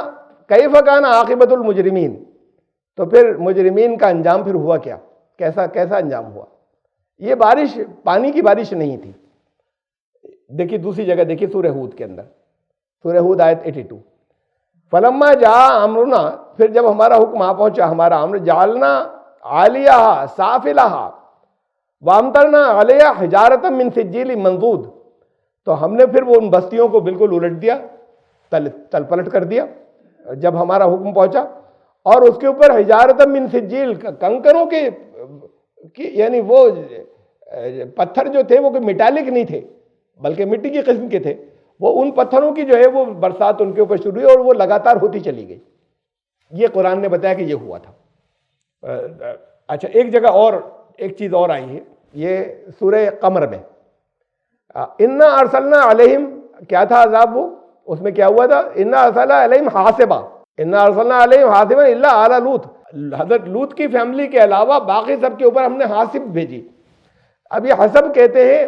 कैफ काना आकिबतुल मुजरिमीन, तो फिर मुजरिमीन का अंजाम फिर हुआ क्या, कैसा अंजाम हुआ। ये बारिश पानी की बारिश नहीं थी। देखिए दूसरी जगह देखिए सूरह हूद के अंदर, सूरह हूद आयत 82, फलम्मा जा अमरुना, फिर जब हमारा हुक्म आ पहुंचा, हमारा अम्र, जालना आलिया साफिलाहा, वामतरना अलैहा हिजारतम मिन सिज्जील मंजूद, तो हमने फिर वो उन बस्तियों को बिल्कुल उलट दिया, तल पलट कर दिया जब हमारा हुक्म पहुंचा, और उसके ऊपर हिजारतम मिन सिज्जील, कंकरों के यानी वो पत्थर जो थे वो कोई मेटालिक नहीं थे बल्कि मिट्टी की किस्म के थे, वो उन पत्थरों की जो है वो बरसात उनके ऊपर शुरू हुई और वो लगातार होती चली गई। ये कुरान ने बताया कि ये हुआ था। अच्छा, एक जगह और एक चीज और आई है, ये सूरह कमर में, इन्ना अरसलना अलैहिम, क्या था अजाब वो, उसमें क्या हुआ था, इन्ना अरसलना अलैहिम हासिबा, इन्ना अरसलना अलैहिम हासिबा इल्ला आला लूत, हजरत लूत की फैमिली के अलावा बाकी सबके ऊपर हमने हासिब भेजी। अब ये हसब कहते हैं,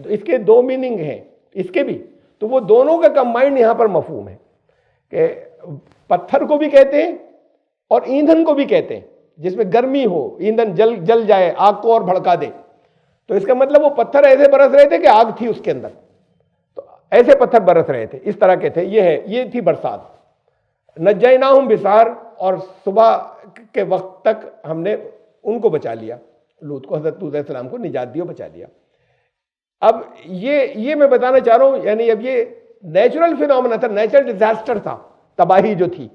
इसके दो मीनिंग हैं इसके भी, तो वो दोनों का कंबाइंड यहां पर मफहूम है कि पत्थर को भी कहते हैं और ईंधन को भी कहते हैं, जिसमें गर्मी हो, ईंधन जल जाए, आग को और भड़का दे, तो इसका मतलब वो पत्थर ऐसे बरस रहे थे कि आग थी उसके अंदर, तो ऐसे पत्थर बरस रहे थे, इस तरह के थे। ये थी बरसात। नज्जैनाहुम बिसार, और सुबह के वक्त तक हमने उनको बचा लिया, लूत को, हजरत लूत अलैहिस्सलाम को निजात दिया, बचा लिया। अब ये मैं बताना चाह रहा हूं, यानी अब ये नेचुरल फिनोमेना था, नेचुरल डिजास्टर था, तबाही जो थी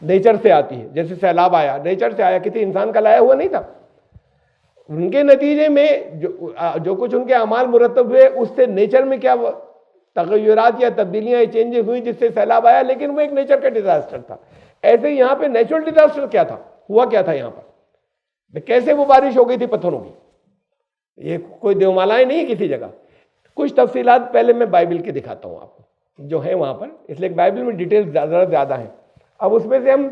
नेचर से आती है, जैसे सैलाब आया नेचर से आया, किसी इंसान का लाया हुआ नहीं था। उनके नतीजे में जो कुछ उनके अमाल मुरतब हुए, उससे नेचर में क्या तगय्युरात या तब्दीलियां, चेंजेस हुई जिससे सैलाब आया, लेकिन वो एक नेचर का डिजास्टर था। ऐसे ही यहां पे नेचुरल डिजास्टर क्या था, हुआ क्या था यहां पर, कैसे वो बारिश हो गई थी पत्थरों की, ये कोई देवमालाएं नहीं किसी जगह। कुछ तफसीलात पहले मैं बाइबल के दिखाता हूं आपको जो है वहां पर, इसलिए बाइबल में डिटेल्स ज्यादा है। अब उसमें से हम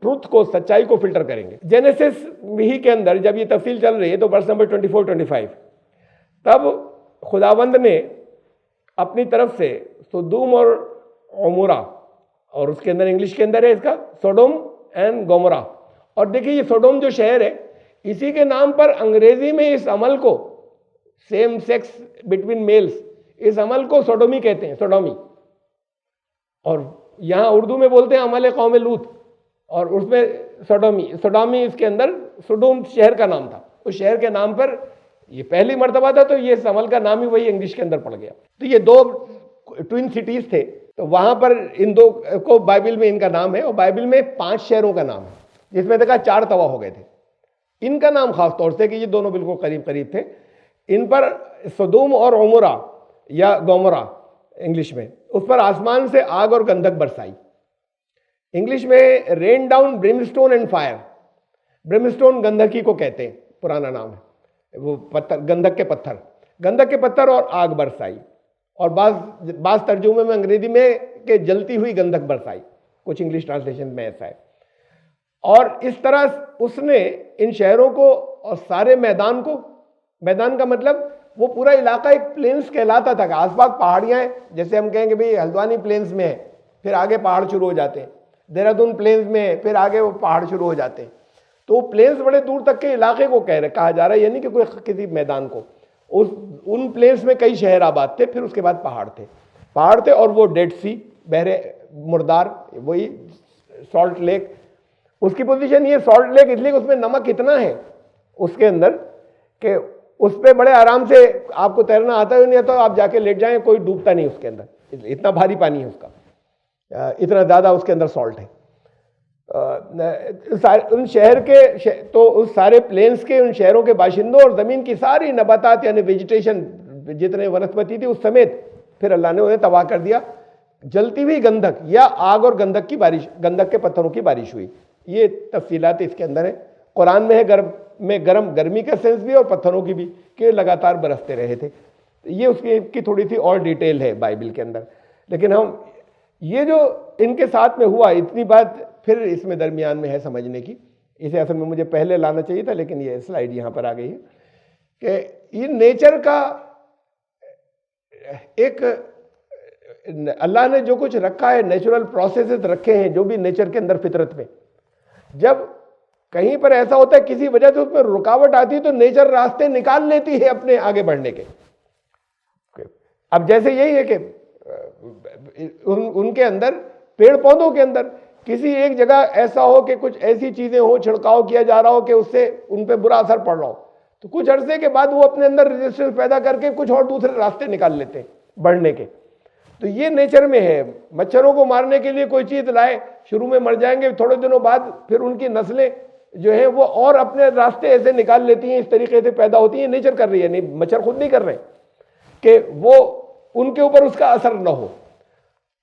ट्रूथ को, सच्चाई को फिल्टर करेंगे। जेनेसिस ही के अंदर जब ये तफसील चल रही है, तो वर्स नंबर 24-25, तब खुदावंद ने अपनी तरफ से सुदूम और ओमोरा, और उसके अंदर इंग्लिश के अंदर है इसका सोडोम एंड गोमोरा, और देखिए ये सोडोम जो शहर है, इसी के नाम पर अंग्रेजी में इस अमल को, सेम सेक्स बिटवीन मेल्स, इस अमल को सोडोमी कहते हैं, सोडोमी, और यहां उर्दू में बोलते हैं अमल कौम लूत, और उसमें सोडोमी इसके अंदर सुडूम शहर का नाम था। उस शहर के नाम पर ये पहली मर्तबा था, तो ये इस अमल का नाम ही वही इंग्लिश के अंदर पड़ गया। तो ये दो ट्विन सिटीज थे, तो वहां पर इन दो को बाइबल में इनका नाम है, और बाइबल में 5 शहरों का नाम है, जिसमें देखा 4 तवा हो गए थे। इनका नाम खास तौर से, कि ये दोनों बिल्कुल करीब करीब थे, इन पर सदूम और ओमोरा या गोमोरा इंग्लिश में, उस पर आसमान से आग और गंधक बरसाई। इंग्लिश में rain down brimstone and fire, brimstone गंधकी को कहते हैं, पुराना नाम है वो, पत्थर, गंधक के पत्थर और आग बरसाई, और बाज तर्जुमे में अंग्रेजी में के जलती हुई गंधक बरसाई, कुछ इंग्लिश ट्रांसलेशन में ऐसा है। और इस तरह उसने इन शहरों को और सारे मैदान को, मैदान का मतलब वो पूरा इलाका एक प्लेन्स कहलाता था, आसपास पहाड़ियां हैं, जैसे हम कहेंगे भाई हल्द्वानी प्लेन्स में है, फिर आगे पहाड़ शुरू हो जाते हैं, देहरादून प्लेन्स में है, फिर आगे वो पहाड़ शुरू हो जाते हैं, तो वो प्लेन्स बड़े दूर तक के इलाके को कहा जा रहा है, यानी कि कोई किसी मैदान को। उन प्लेन्स में कई शहर आबाद थे, फिर उसके बाद पहाड़ थे, और वो डेड सी, बहरे मुर्दार, वही सॉल्ट लेक, उसकी पोजीशन ये सॉल्ट लेक इसलिए उसमें नमक इतना है उसके अंदर कि उस पर बड़े आराम से आपको तैरना आता है, नहीं तो आप जाके लेट जाएं, कोई डूबता नहीं उसके अंदर, इतना भारी पानी है उसका, इतना ज़्यादा उसके अंदर सॉल्ट है। उन शहर के तो उस सारे प्लेन्स के उन शहरों के बाशिंदों और ज़मीन की सारी नबातात यानी वेजिटेशन, जितने वनस्पति थी उस समेत फिर अल्लाह ने उन्हें तबाह कर दिया। जलती हुई गंधक या आग और गंधक की बारिश, गंधक के पत्थरों की बारिश हुई। ये तफसीलात इसके अंदर है, कुरान में है, गर्मी का सेंस भी और पत्थरों की भी, कि लगातार बरसते रहे थे। ये उसकी थोड़ी सी और डिटेल है बाइबल के अंदर, लेकिन हम ये जो इनके साथ में हुआ, इतनी बात फिर इसमें दरमियान में है समझने की। इसे असल में मुझे पहले लाना चाहिए था, लेकिन ये स्लाइड यहाँ पर आ गई है कि ये नेचर का एक, अल्लाह ने जो कुछ रखा है, नेचुरल प्रोसेसेस रखे हैं जो भी नेचर के अंदर फितरत में, जब कहीं पर ऐसा होता है किसी वजह से उसमें रुकावट आती है, तो नेचर रास्ते निकाल लेती है अपने आगे बढ़ने के। अब जैसे यही है कि उनके अंदर, पेड़ पौधों के अंदर किसी एक जगह ऐसा हो कि कुछ ऐसी चीजें हो, छिड़काव किया जा रहा हो कि उससे उन पर बुरा असर पड़ रहा हो, तो कुछ अरसे के बाद वो अपने अंदर रेजिस्टेंस पैदा करके कुछ और दूसरे रास्ते निकाल लेते हैं बढ़ने के। तो ये नेचर में है। मच्छरों को मारने के लिए कोई चीज लाए, शुरू में मर जाएंगे, थोड़े दिनों बाद फिर उनकी नस्लें जो है वो और अपने रास्ते ऐसे निकाल लेती हैं, इस तरीके से पैदा होती है। नेचर कर रही है, नहीं मच्छर खुद नहीं कर रहे कि वो उनके ऊपर उसका असर न हो।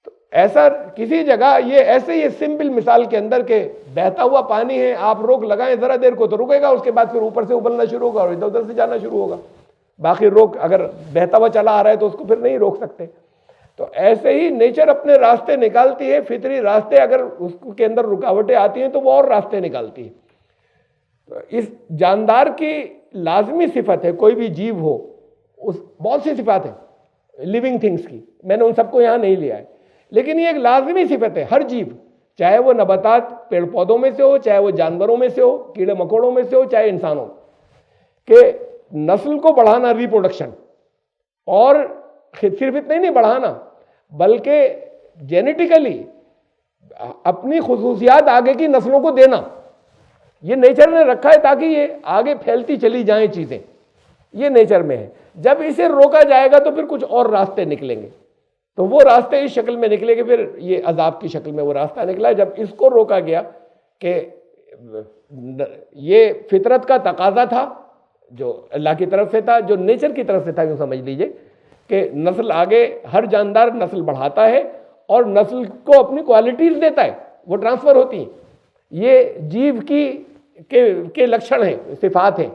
तो ऐसा किसी जगह ये ऐसे ही सिंपल मिसाल के अंदर के बहता हुआ पानी है, आप रोक लगाएं जरा देर को तो रुकेगा, उसके बाद फिर ऊपर से उबलना शुरू होगा और इधर उधर से जाना शुरू होगा। बाकी रोक अगर बहता हुआ चला आ रहा है तो उसको फिर नहीं रोक सकते। तो ऐसे ही नेचर अपने रास्ते निकालती है, फितरी रास्ते, अगर उसके अंदर रुकावटें आती हैं तो वो और रास्ते निकालती है। तो इस जानदार की लाजमी सिफत है, कोई भी जीव हो, उस बहुत सी सिफात है लिविंग थिंग्स की, मैंने उन सबको यहाँ नहीं लिया है, लेकिन ये एक लाजमी सिफत है हर जीव, चाहे वो नबातात पेड़ पौधों में से हो, चाहे वो जानवरों में से हो, कीड़े मकोड़ों में से हो, चाहे इंसानों के, नस्ल को बढ़ाना, रिप्रोडक्शन, और सिर्फ इतना ही नहीं बढ़ाना बल्कि जेनेटिकली अपनी खुसूसियात आगे की नस्लों को देना। ये नेचर ने रखा है ताकि ये आगे फैलती चली जाएं चीजें, ये नेचर में है। जब इसे रोका जाएगा तो फिर कुछ और रास्ते निकलेंगे, तो वो रास्ते इस शक्ल में निकलेंगे, फिर ये अजाब की शक्ल में वो रास्ता निकला। जब इसको रोका गया कि ये फितरत का तकाजा था जो अल्लाह की तरफ से था, जो नेचर की तरफ से था, यूँ समझ लीजिए कि नस्ल आगे, हर जानदार नस्ल बढ़ाता है और नस्ल को अपनी क्वालिटीज देता है, वो ट्रांसफर होती हैं। ये जीव की के लक्षण हैं, सिफात हैं,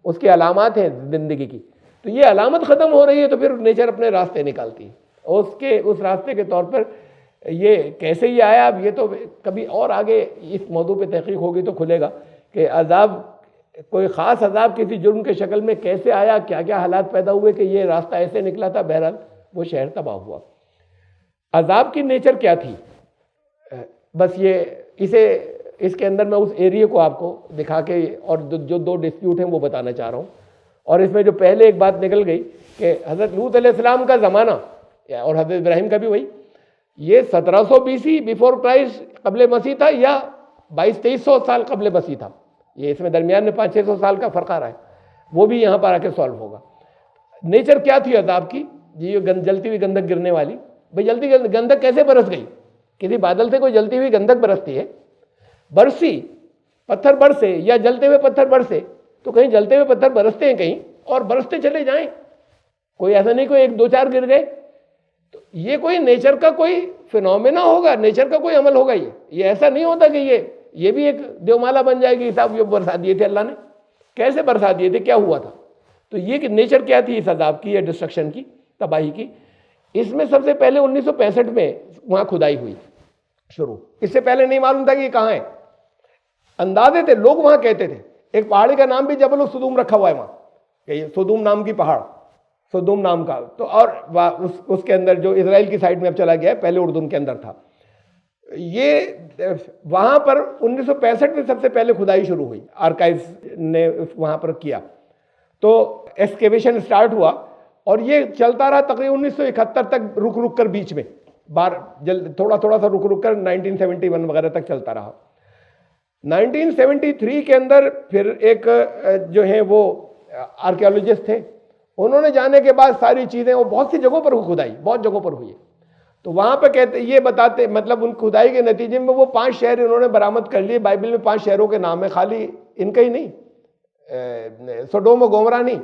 उसकी अलामत हैं जिंदगी की। तो ये अलामत ख़त्म हो रही है तो फिर नेचर अपने रास्ते निकालती है, और उसके उस रास्ते के तौर पर ये कैसे ही आया, अब ये तो कभी और आगे इस मौजू पे तहकीक होगी तो खुलेगा कि अजाब, कोई ख़ास अजाब किसी जुर्म के शक्ल में कैसे आया, क्या क्या हालात पैदा हुए कि ये रास्ता ऐसे निकला था। बहरहाल वो शहर तबाह हुआ। अजाब की नेचर क्या थी, बस ये इसके अंदर मैं उस एरिया को आपको दिखा के और जो दो डिस्प्यूट हैं वो बताना चाह रहा हूँ। और इसमें जो पहले एक बात निकल गई कि हज़रत लूत अलैहिस्सलाम का ज़माना और हज़रत इब्राहिम का भी वही, ये 1700 BC बिफोर क्राइस्ट कबल मसीह था या 2200-2300 साल कबल मसीह था। ये इसमें दरमियान में 500-600 साल का फ़र्क आ रहा है, वो भी यहाँ पर आके सॉल्व होगा। नेचर क्या थी अजाब की, ये जलती हुई गंधक गिरने वाली। भाई जलती गंधक कैसे बरस गई? किसी बादल से कोई जलती हुई गंधक बरसती है? बरसी, पत्थर बरसे या जलते हुए पत्थर बरसे, तो कहीं जलते हुए पत्थर बरसते हैं कहीं और बरसते चले जाएं, कोई ऐसा नहीं कोई 1-2-4 गिर गए। तो ये कोई नेचर का कोई फिनोमेना होगा, नेचर का कोई अमल होगा। ये ऐसा नहीं होता कि ये भी एक देवमाला बन जाएगी, साहब ये बरसा दिए थे अल्लाह ने, कैसे बरसा दिए थे, क्या हुआ था। तो ये कि नेचर क्या थी इस अजाब की या डिस्ट्रक्शन की, तबाही की। इसमें सबसे पहले 1965 में वहाँ खुदाई हुई शुरू, इससे पहले नहीं मालूम था कि ये कहाँ है। अंदाजे थे, लोग वहाँ कहते थे, एक पहाड़ी का नाम भी जबल सुदूम रखा हुआ है वहाँ, सुदूम नाम की पहाड़, सुदूम नाम का। तो और उसके अंदर जो इजराइल की साइड में अब चला गया है, पहले उर्दून के अंदर था। ये वहाँ पर 1965 में सबसे पहले खुदाई शुरू हुई, आर्काइव्स ने वहाँ पर किया। तो एक्सकेवेशन स्टार्ट हुआ और ये चलता रहा तकरीबन 1971 तक, रुक रुक कर बीच में थोड़ा थोड़ा सा रुक रुक कर 1971 वगैरह तक चलता रहा। 1973 के अंदर फिर एक जो है वो आर्कियोलॉजिस्ट थे, उन्होंने जाने के बाद सारी चीज़ें, वो बहुत सी जगहों पर खुदाई, बहुत जगहों पर हुई है। तो वहाँ पे कहते, ये बताते, मतलब उन खुदाई के नतीजे में वो 5 शहर इन्होंने बरामद कर लिए। बाइबल में 5 शहरों के नाम है, खाली इनका ही नहीं, सोडोम और गोमरा नहीं,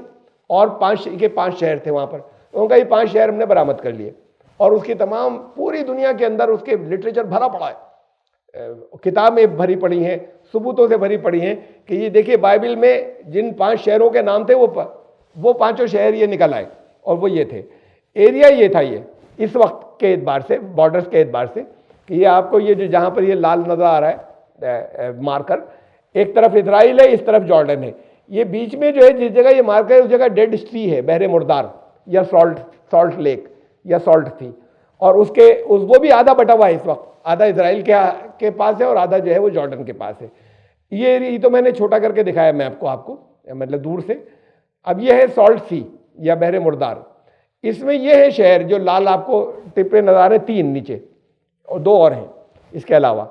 और 5 शहर थे वहाँ पर, उनका ही 5 शहर हमने बरामद कर लिए। और उसकी तमाम पूरी दुनिया के अंदर उसके लिटरेचर भरा पड़ा है, किताबें भरी पड़ी हैं, सबूतों से भरी पड़ी हैं कि ये देखिए बाइबल में जिन 5 शहरों के नाम थे वो 5 शहर ये निकल आए, और वो ये थे, एरिया ये था, ये इस वक्त के एतबार से, बॉर्डर्स के एतबार से, कि ये आपको ये जो जहाँ पर ये लाल नज़र आ रहा है मार्कर, एक तरफ इजराइल है, इस तरफ जॉर्डन है। ये बीच में जो है जिस जगह ये मार्कर है उस जगह डेड सी है, बहरे मुर्दार या सॉल्ट लेक या सॉल्ट थी, और वो भी आधा बटा हुआ है इस वक्त, आधा इजराइल के पास है और आधा जो है वो जॉर्डन के पास है। ये तो मैंने छोटा करके दिखाया मैप को आपको, मतलब दूर से। अब ये है सॉल्ट सी या बहरे मुर्दार, इसमें ये है शहर जो लाल आपको टिप्पे नजर आ रहे हैं, 3 नीचे, और 2 और हैं इसके अलावा,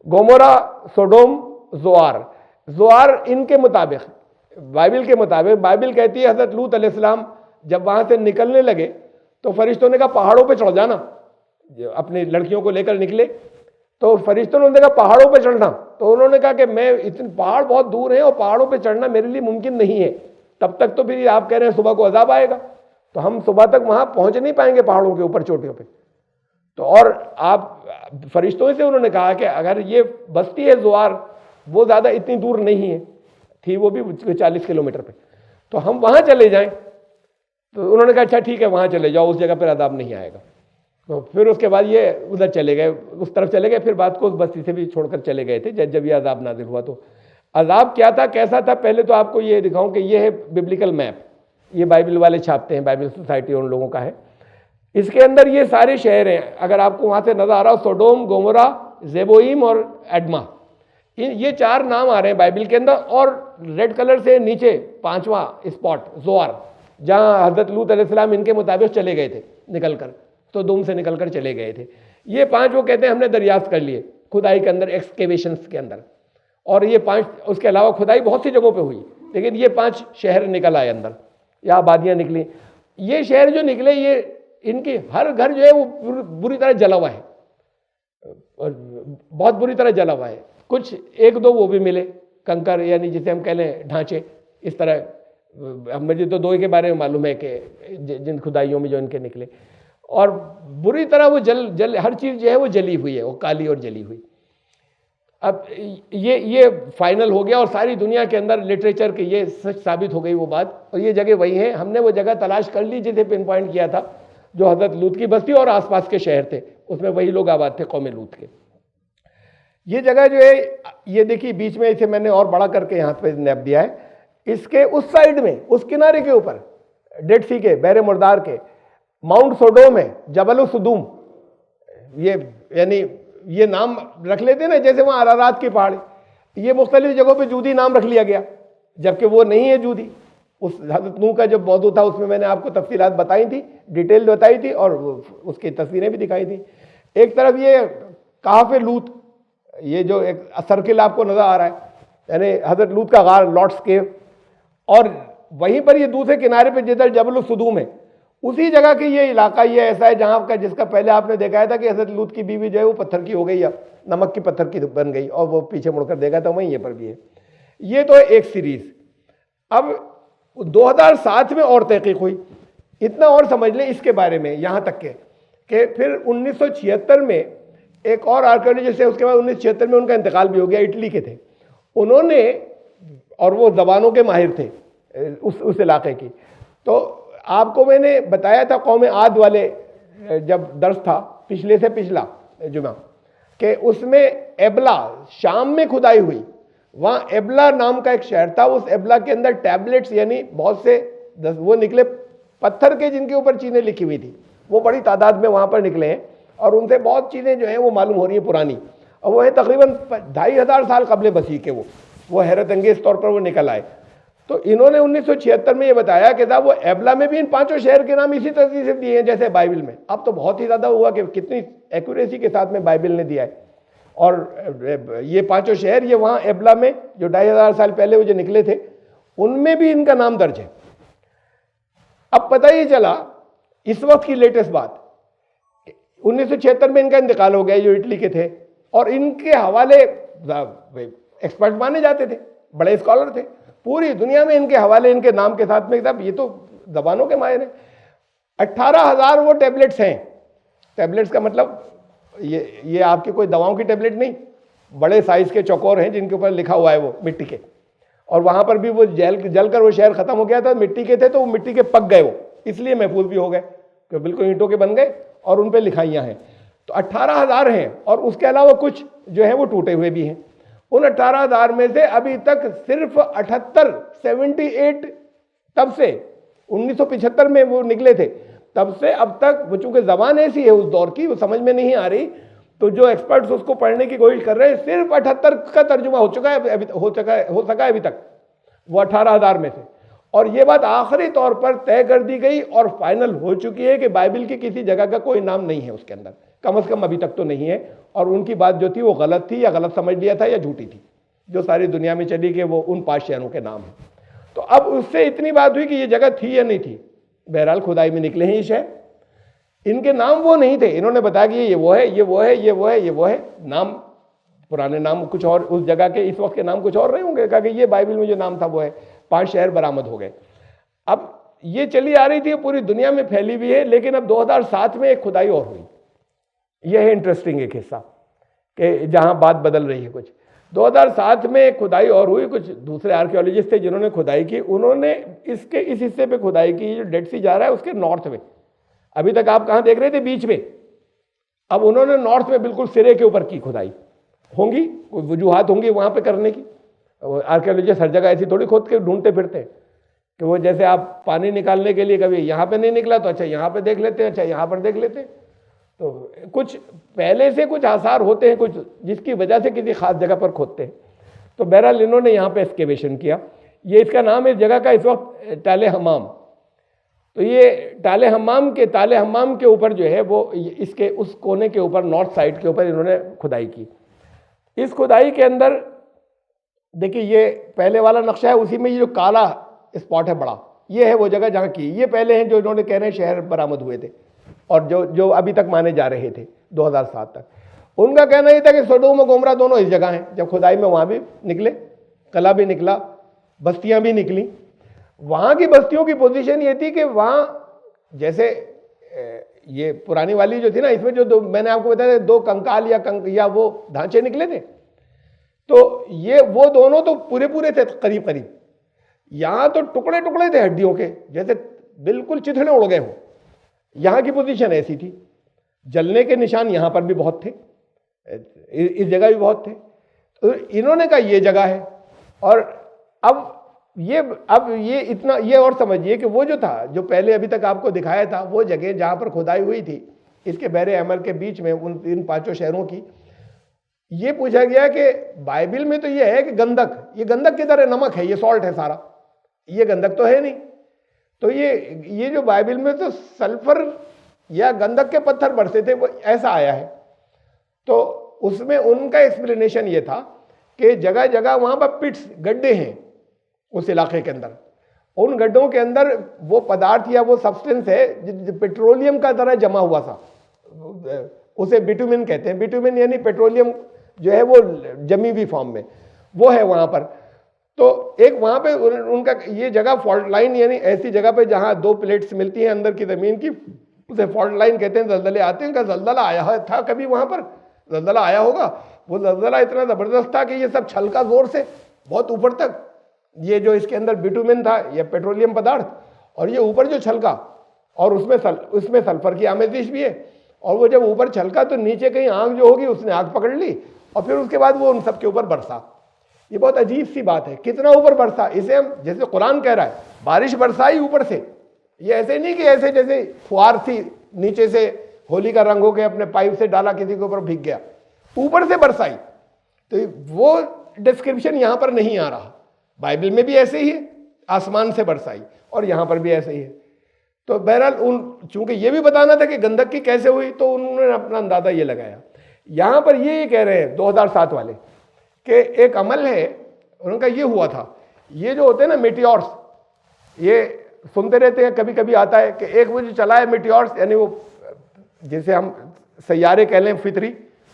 गोमोरा, सोडोम, जोआर। इनके मुताबिक बाइबिल के मुताबिक बाइबिल कहती है हजरत लूत अलैहिस्सलाम जब वहां से निकलने लगे तो फरिश्तों ने कहा पहाड़ों पे चढ़ जाना, अपनी लड़कियों को लेकर निकले तो फरिश्तों ने देखा पहाड़ों पे चढ़ना, तो उन्होंने कहा कि मैं इतने पहाड़ बहुत दूर हैं और पहाड़ों पे चढ़ना मेरे लिए मुमकिन नहीं है, तब तक तो फिर आप कह रहे हैं सुबह को अजाब आएगा, तो हम सुबह तक वहां पहुंच नहीं पाएंगे पहाड़ों के ऊपर चोटियों पे। तो और आप फरिश्तों से उन्होंने कहा कि अगर ये बस्ती है ज़ुआर वो ज़्यादा इतनी दूर नहीं है, थी वो भी 40 किलोमीटर पे, तो हम वहां चले जाएं। तो उन्होंने कहा अच्छा ठीक है वहां चले जाओ, उस जगह पर अजाब नहीं आएगा। तो फिर उसके बाद ये उधर चले गए, उस तरफ चले गए, फिर बात को उस बस्ती से भी छोड़कर चले गए थे जब ये अजाब नाजिल हुआ। तो अजाब क्या था, कैसा था, पहले तो आपको ये दिखाऊं कि ये है बिब्लिकल मैप, ये बाइबल वाले छापते हैं, बाइबल सोसाइटी उन लोगों का है। इसके अंदर ये सारे शहर हैं, अगर आपको वहां से नजर आ रहा हो, सोडोम, गोमोरा, जेबोइम और एडमा, ये 4 नाम आ रहे हैं बाइबल के अंदर। और रेड कलर से नीचे 5वां स्पॉट ज़ोआर, जहां हजरत लूत अलैहिस्सलाम इनके मुताबिक चले गए थे निकलकर, तो दुम से निकलकर चले गए थे। ये 5 वो कहते हैं हमने दरियाफ्त कर लिए खुदाई के अंदर, एक्सकेवेशंस के अंदर। और ये 5, उसके अलावा खुदाई बहुत सी जगहों पे हुई, लेकिन ये 5 शहर निकल आए अंदर, या आबादियाँ निकली। ये शहर जो निकले, ये इनकी हर घर जो है वो बुरी तरह जला हुआ है, बहुत बुरी तरह जला हुआ है। कुछ 1-2 वो भी मिले कंकर, यानी जिसे हम कह लें ढांचे, इस तरह। मुझे तो 2 के बारे में मालूम है कि जिन खुदाइयों में जो इनके निकले, और बुरी तरह वो जल हर चीज़ जो है वो जली हुई है, वो काली और जली हुई। अब ये फाइनल हो गया और सारी दुनिया के अंदर लिटरेचर के ये सच साबित हो गई वो बात। और ये जगह वही है, हमने वो जगह तलाश कर ली जिसे पिन पॉइंट किया था, जो हजरत लूत की बस्ती और आसपास के शहर थे, उसमें वही लोग आबाद थे कौम लूत के। ये जगह जो है, ये देखिए बीच में, इसे मैंने और बड़ा करके यहाँ पे नैप दिया है। इसके उस साइड में, उस किनारे के ऊपर, डेड सी के, बहरे मुर्दार के, माउंट सोडोम है, जबल सुदूम, ये यानी ये नाम रख लेते ना, जैसे वहाँ अरारात की पहाड़ी, ये मुख्तलिफ जगहों पे जूदी नाम रख लिया गया, जबकि वो नहीं है जूदी। उस हज़रत नूह का जब मौजूद था उसमें मैंने आपको तफसीलात बताई थी, डिटेल बताई थी, और उसकी तस्वीरें भी दिखाई थी। एक तरफ ये काफ़े लूत, ये जो एक सर्किल आपको नजर आ रहा है, यानी हजरत लूत का गार, लॉर्ड्स केव, और वहीं पर ये दूसरे किनारे पे जिधर जबल सुदूम है, उसी जगह की ये इलाका ये ऐसा है जहां का, जिसका पहले आपने देखा था कि हजरत लूत की बीवी जो है वो पत्थर की हो गई, या नमक की पत्थर की बन गई, और वो पीछे मुड़कर देखा था वहीं ये पर भी है। ये तो एक सीरीज। अब 2007 में और तहकीक हुई, इतना और समझ लें इसके बारे में, यहाँ तक के फिर 1976 में एक और आर्कियोलॉजिस्ट है, उसके बाद 1976 में उनका इंतकाल भी हो गया, इटली के थे उन्होंने, और वो ज़बानों के माहिर थे उस इलाके की। तो आपको मैंने बताया था कौम आद वाले जब दर्स था, पिछले से पिछला जुमा, कि उसमें एबला, शाम में खुदाई हुई, वहाँ एबला नाम का एक शहर था, उस एबला के अंदर टैबलेट्स, यानी बहुत से वो निकले पत्थर के, जिनके ऊपर चीज़ें लिखी हुई थी, वो बड़ी तादाद में वहाँ पर निकले हैं, और उनसे बहुत चीज़ें जो हैं वो मालूम हो रही हैं पुरानी, और वो है तकरीबन 2500 साल कबल मसीह के। वो हैरत अंगेज तौर पर वो निकल आए। तो इन्होंने 1976 में ये बताया कि साहब वो एबला में भी इन 5 शहर के नाम इसी तरह से दिए हैं जैसे बाइबल में। अब तो बहुत ही ज़्यादा हुआ कि कितनी एक्यूरेसी के साथ में बाइबल ने दिया है। और ये 5 शहर, ये वहाँ एबला में जो 2500 साल पहले वो जो निकले थे, उनमें भी इनका नाम दर्ज है। अब पता ही चला इस वक्त की लेटेस्ट बात, 1976 में इनका इंतकाल हो गया, जो इटली के थे, और इनके हवाले एक्सपर्ट माने जाते थे, बड़े स्कॉलर थे, पूरी दुनिया में इनके हवाले इनके नाम के साथ में, ये तो जबानों के माहिर हैं। 18,000 वो टैबलेट्स हैं। टैबलेट्स का मतलब ये आपकी कोई दवाओं की टैबलेट नहीं, बड़े साइज के चौकोर हैं जिनके ऊपर लिखा हुआ है वो मिट्टी के। और वहां पर भी वो जलकर वो शहर खत्म हो गया था, मिट्टी के थे, तो वो मिट्टी के पक गए, वो इसलिए महफूज भी हो गए कि बिल्कुल ईंटों के बन गए, और उन पर लिखाइयाँ हैं। तो 18,000 हैं, और उसके अलावा कुछ जो है वो टूटे हुए भी हैं। उन 18,000 में से अभी तक सिर्फ 78 तब से 1975 में वो निकले थे, तब से अब तक, वो चूंकि जबान ऐसी है उस दौर की, वो समझ में नहीं आ रही, तो जो एक्सपर्ट्स उसको पढ़ने की कोशिश कर रहे हैं, सिर्फ 78 का तर्जुमा हो चुका है, हो सका है अभी तक, वो 18,000 में से। और ये बात आखिरी तौर पर तय कर दी गई और फाइनल हो चुकी है कि बाइबल की किसी जगह का कोई नाम नहीं है उसके अंदर, कम से कम अभी तक तो नहीं है। और उनकी बात जो थी वो गलत थी, या गलत समझ लिया था, या झूठी थी, जो सारी दुनिया में चली कि वो उन 5 शहरों के नाम हैं। तो अब उससे इतनी बात हुई कि ये जगह थी या नहीं थी। बहरहाल खुदाई में निकले हैं ये शहर, इनके नाम वो नहीं थे, इन्होंने बताया कि ये वो है, ये वो है, ये वो है, ये वो है। नाम पुराने नाम कुछ और, उस जगह के इस वक्त के नाम कुछ और रहे होंगे, कहा कि ये बाइबल में जो नाम था वो है। 5 शहर बरामद हो गए। अब ये चली आ रही थी, पूरी दुनिया में फैली हुई है, लेकिन अब 2007 में एक खुदाई और हुई। यह है इंटरेस्टिंग एक हिस्सा कि जहां बात बदल रही है कुछ। 2007 में एक खुदाई और हुई, कुछ दूसरे आर्कियोलॉजिस्ट थे जिन्होंने खुदाई की, उन्होंने इसके इस हिस्से पे खुदाई की जो डेड सी जा रहा है उसके नॉर्थ में। अभी तक आप कहां देख रहे थे, बीच में, अब उन्होंने नॉर्थ में बिल्कुल सिरे के ऊपर की खुदाई। होंगी कोई वजूहात होंगी वहां पे करने की, आर्कियोलॉजिस्ट हर जगह ऐसी थोड़ी खोद के ढूंढते फिरते हैं कि वो जैसे आप पानी निकालने के लिए कभी यहाँ पे नहीं निकला तो अच्छा यहाँ पे देख लेते हैं, अच्छा यहाँ पर देख लेते हैं। तो कुछ पहले से कुछ आसार होते हैं, कुछ जिसकी वजह से किसी खास जगह पर खोदते हैं। तो बहरहाल इन्होंने यहाँ पे एक्सकेवेशन किया। ये इसका नाम है इस जगह का इस वक्त ताले हमाम। तो ये ताले हमाम के ऊपर जो है वो इसके उस कोने के ऊपर नॉर्थ साइड के ऊपर इन्होंने खुदाई की। इस खुदाई के अंदर देखिए ये पहले वाला नक्शा है, उसी में ये जो काला स्पॉट है बड़ा, ये है वो जगह जहाँ की। ये पहले हैं जो इन्होंने कह रहे हैं शहर बरामद हुए थे और जो अभी तक माने जा रहे थे 2007 तक। उनका कहना ये था कि सदोम और गोमरा दोनों इस जगह हैं। जब खुदाई में वहाँ भी निकले, कला भी निकला, बस्तियाँ भी निकली। वहाँ की बस्तियों की पोजीशन ये थी कि वहाँ जैसे ये पुरानी वाली जो थी ना, इसमें जो मैंने आपको बताया 2 कंकाल या वो ढांचे निकले थे, तो ये वो दोनों तो पूरे थे करीब करीब। यहाँ तो टुकड़े टुकड़े थे हड्डियों के, जैसे बिल्कुल चिथड़े उड़ गए हों। यहाँ की पोजीशन ऐसी थी। जलने के निशान यहाँ पर भी बहुत थे, इस जगह भी बहुत थे। तो इन्होंने कहा ये जगह है। और अब ये इतना ये और समझिए कि वो जो था, जो पहले अभी तक आपको दिखाया था, वो जगह जहाँ पर खुदाई हुई थी इसके बहरे अहमर के बीच में, इन 5 शहरों की, ये पूछा गया कि बाइबल में तो ये है कि गंधक, ये गंधक की तरह नमक है, ये सॉल्ट है सारा, ये गंधक तो है नहीं। तो ये जो बाइबल में तो सल्फर या गंधक के पत्थर बरसे थे, वो ऐसा आया है। तो उसमें उनका एक्सप्लेनेशन ये था कि जगह जगह वहां पर पिट्स, गड्ढे हैं उस इलाके के अंदर। उन गड्ढों के अंदर वो पदार्थ या वो सब्सटेंस है जो पेट्रोलियम का तरह जमा हुआ था, उसे बिटुमिन कहते हैं। बिटुमिन यानी पेट्रोलियम जो है वो जमी हुई फॉर्म में, वो है वहां पर। तो एक वहां पे उनका ये जगह फॉल्ट लाइन, यानी ऐसी जगह पे जहां 2 प्लेट्स मिलती हैं अंदर की जमीन की, उसे फॉल्ट लाइन कहते हैं। जलजले आते हैं, उनका जलजला आया था कभी वहां पर, जलजला आया होगा। वो जलजला इतना जबरदस्त था कि ये सब छलका जोर से बहुत ऊपर तक, ये जो इसके अंदर बिटुमिन था, ये पेट्रोलियम पदार्थ, और ये ऊपर जो छलका, और उसमें सल्फर की आमेजिश भी है। और वो जब ऊपर छलका तो नीचे कहीं आग जो होगी उसने आग पकड़ ली, और फिर उसके बाद वो उन सब के ऊपर बरसा। ये बहुत अजीब सी बात है, कितना ऊपर बरसा। इसे हम, जैसे कुरान कह रहा है, बारिश बरसाई ऊपर से। ये ऐसे नहीं कि ऐसे जैसे फुहार थी नीचे से होली का रंग हो के अपने पाइप से डाला किसी के ऊपर भीग गया, ऊपर से बरसाई। तो वो डिस्क्रिप्शन यहां पर नहीं आ रहा। बाइबल में भी ऐसे ही है, आसमान से बरसाई, और यहां पर भी ऐसे ही है। तो बहरहाल चूंकि ये भी बताना था कि गंधक की कैसे हुई, तो उन्होंने अपना अंदाजा ये लगाया। यहां पर ये कह रहे हैं 2007 वाले कि एक अमल है उनका ये हुआ था। ये जो होते हैं ना मेटियोर्स, ये सुनते रहते हैं, कभी कभी आता है कि एक वो जो चला है मेटियोर्स, यानी वो जिसे हम सैयारे कह लें, फितरी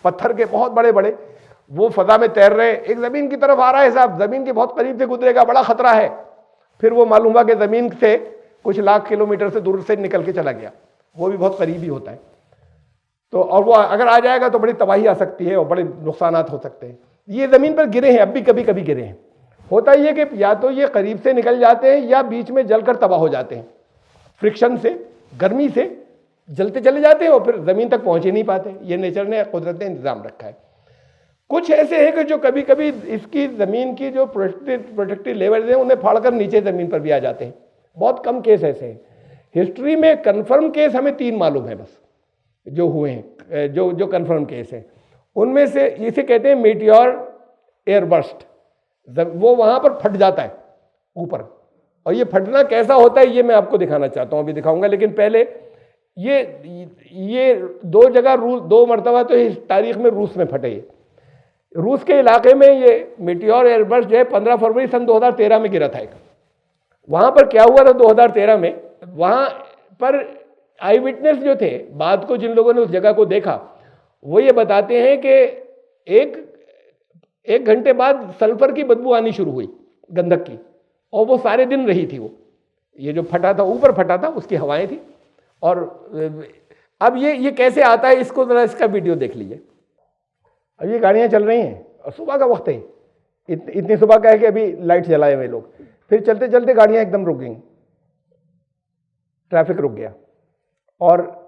पत्थर के बहुत बड़े बड़े, वो फजा में तैर रहे, एक जमीन की तरफ आ रहा है साहब, जमीन के बहुत करीब से गुजरेगा, बड़ा खतरा है। फिर वो मालूम हुआ कि जमीन से कुछ लाख किलोमीटर से दूर से निकल के चला गया, वो भी बहुत करीबी होता है। तो और वो अगर आ जाएगा तो बड़ी तबाही आ सकती है और बड़े नुकसान हो सकते हैं। ये जमीन पर गिरे हैं, अब भी कभी कभी गिरे हैं। होता ही है कि या तो ये करीब से निकल जाते हैं या बीच में जलकर तबाह हो जाते हैं, फ्रिक्शन से, गर्मी से जलते चले जाते हैं और फिर जमीन तक पहुंच ही नहीं पाते। ये नेचर ने, कुदरत ने इंतजाम रखा है। कुछ ऐसे हैं कि जो कभी कभी इसकी जमीन की जो प्रोटेक्टिव लेवल है उन्हें फाड़कर नीचे जमीन पर भी आ जाते हैं। बहुत कम केस ऐसे हैं। हिस्ट्री में कंफर्म केस हमें 3 मालूम है बस, जो हुए हैं, जो कंफर्म केस है। उनमें से इसे कहते हैं मेटियोर एयरबर्स्ट। वो वहां पर फट जाता है ऊपर, और ये फटना कैसा होता है ये मैं आपको दिखाना चाहता हूं, अभी दिखाऊंगा। लेकिन पहले ये 2 जगह, 2 मरतबा तो इस तारीख में रूस में फटे। रूस के इलाके में ये मेटियोर एयरबर्स्ट जो है 15 फरवरी सन 2013 में गिरा था एक, वहां पर क्या हुआ था 2013 में, वहां पर आई विटनेस जो थे, बाद को जिन लोगों ने उस जगह को देखा, वो ये बताते हैं कि एक घंटे बाद सल्फर की बदबू आनी शुरू हुई, गंधक की, और वो सारे दिन रही थी। वो ये जो फटा था, ऊपर फटा था, उसकी हवाएं थी। और अब ये कैसे आता है, इसको जरा इसका वीडियो देख लीजिए। अब ये गाड़ियां चल रही हैं और सुबह का वक्त है, इतनी सुबह का है कि अभी लाइट जलाए हुए लोग, फिर चलते चलते गाड़ियां एकदम रुक गई, ट्रैफिक रुक गया, और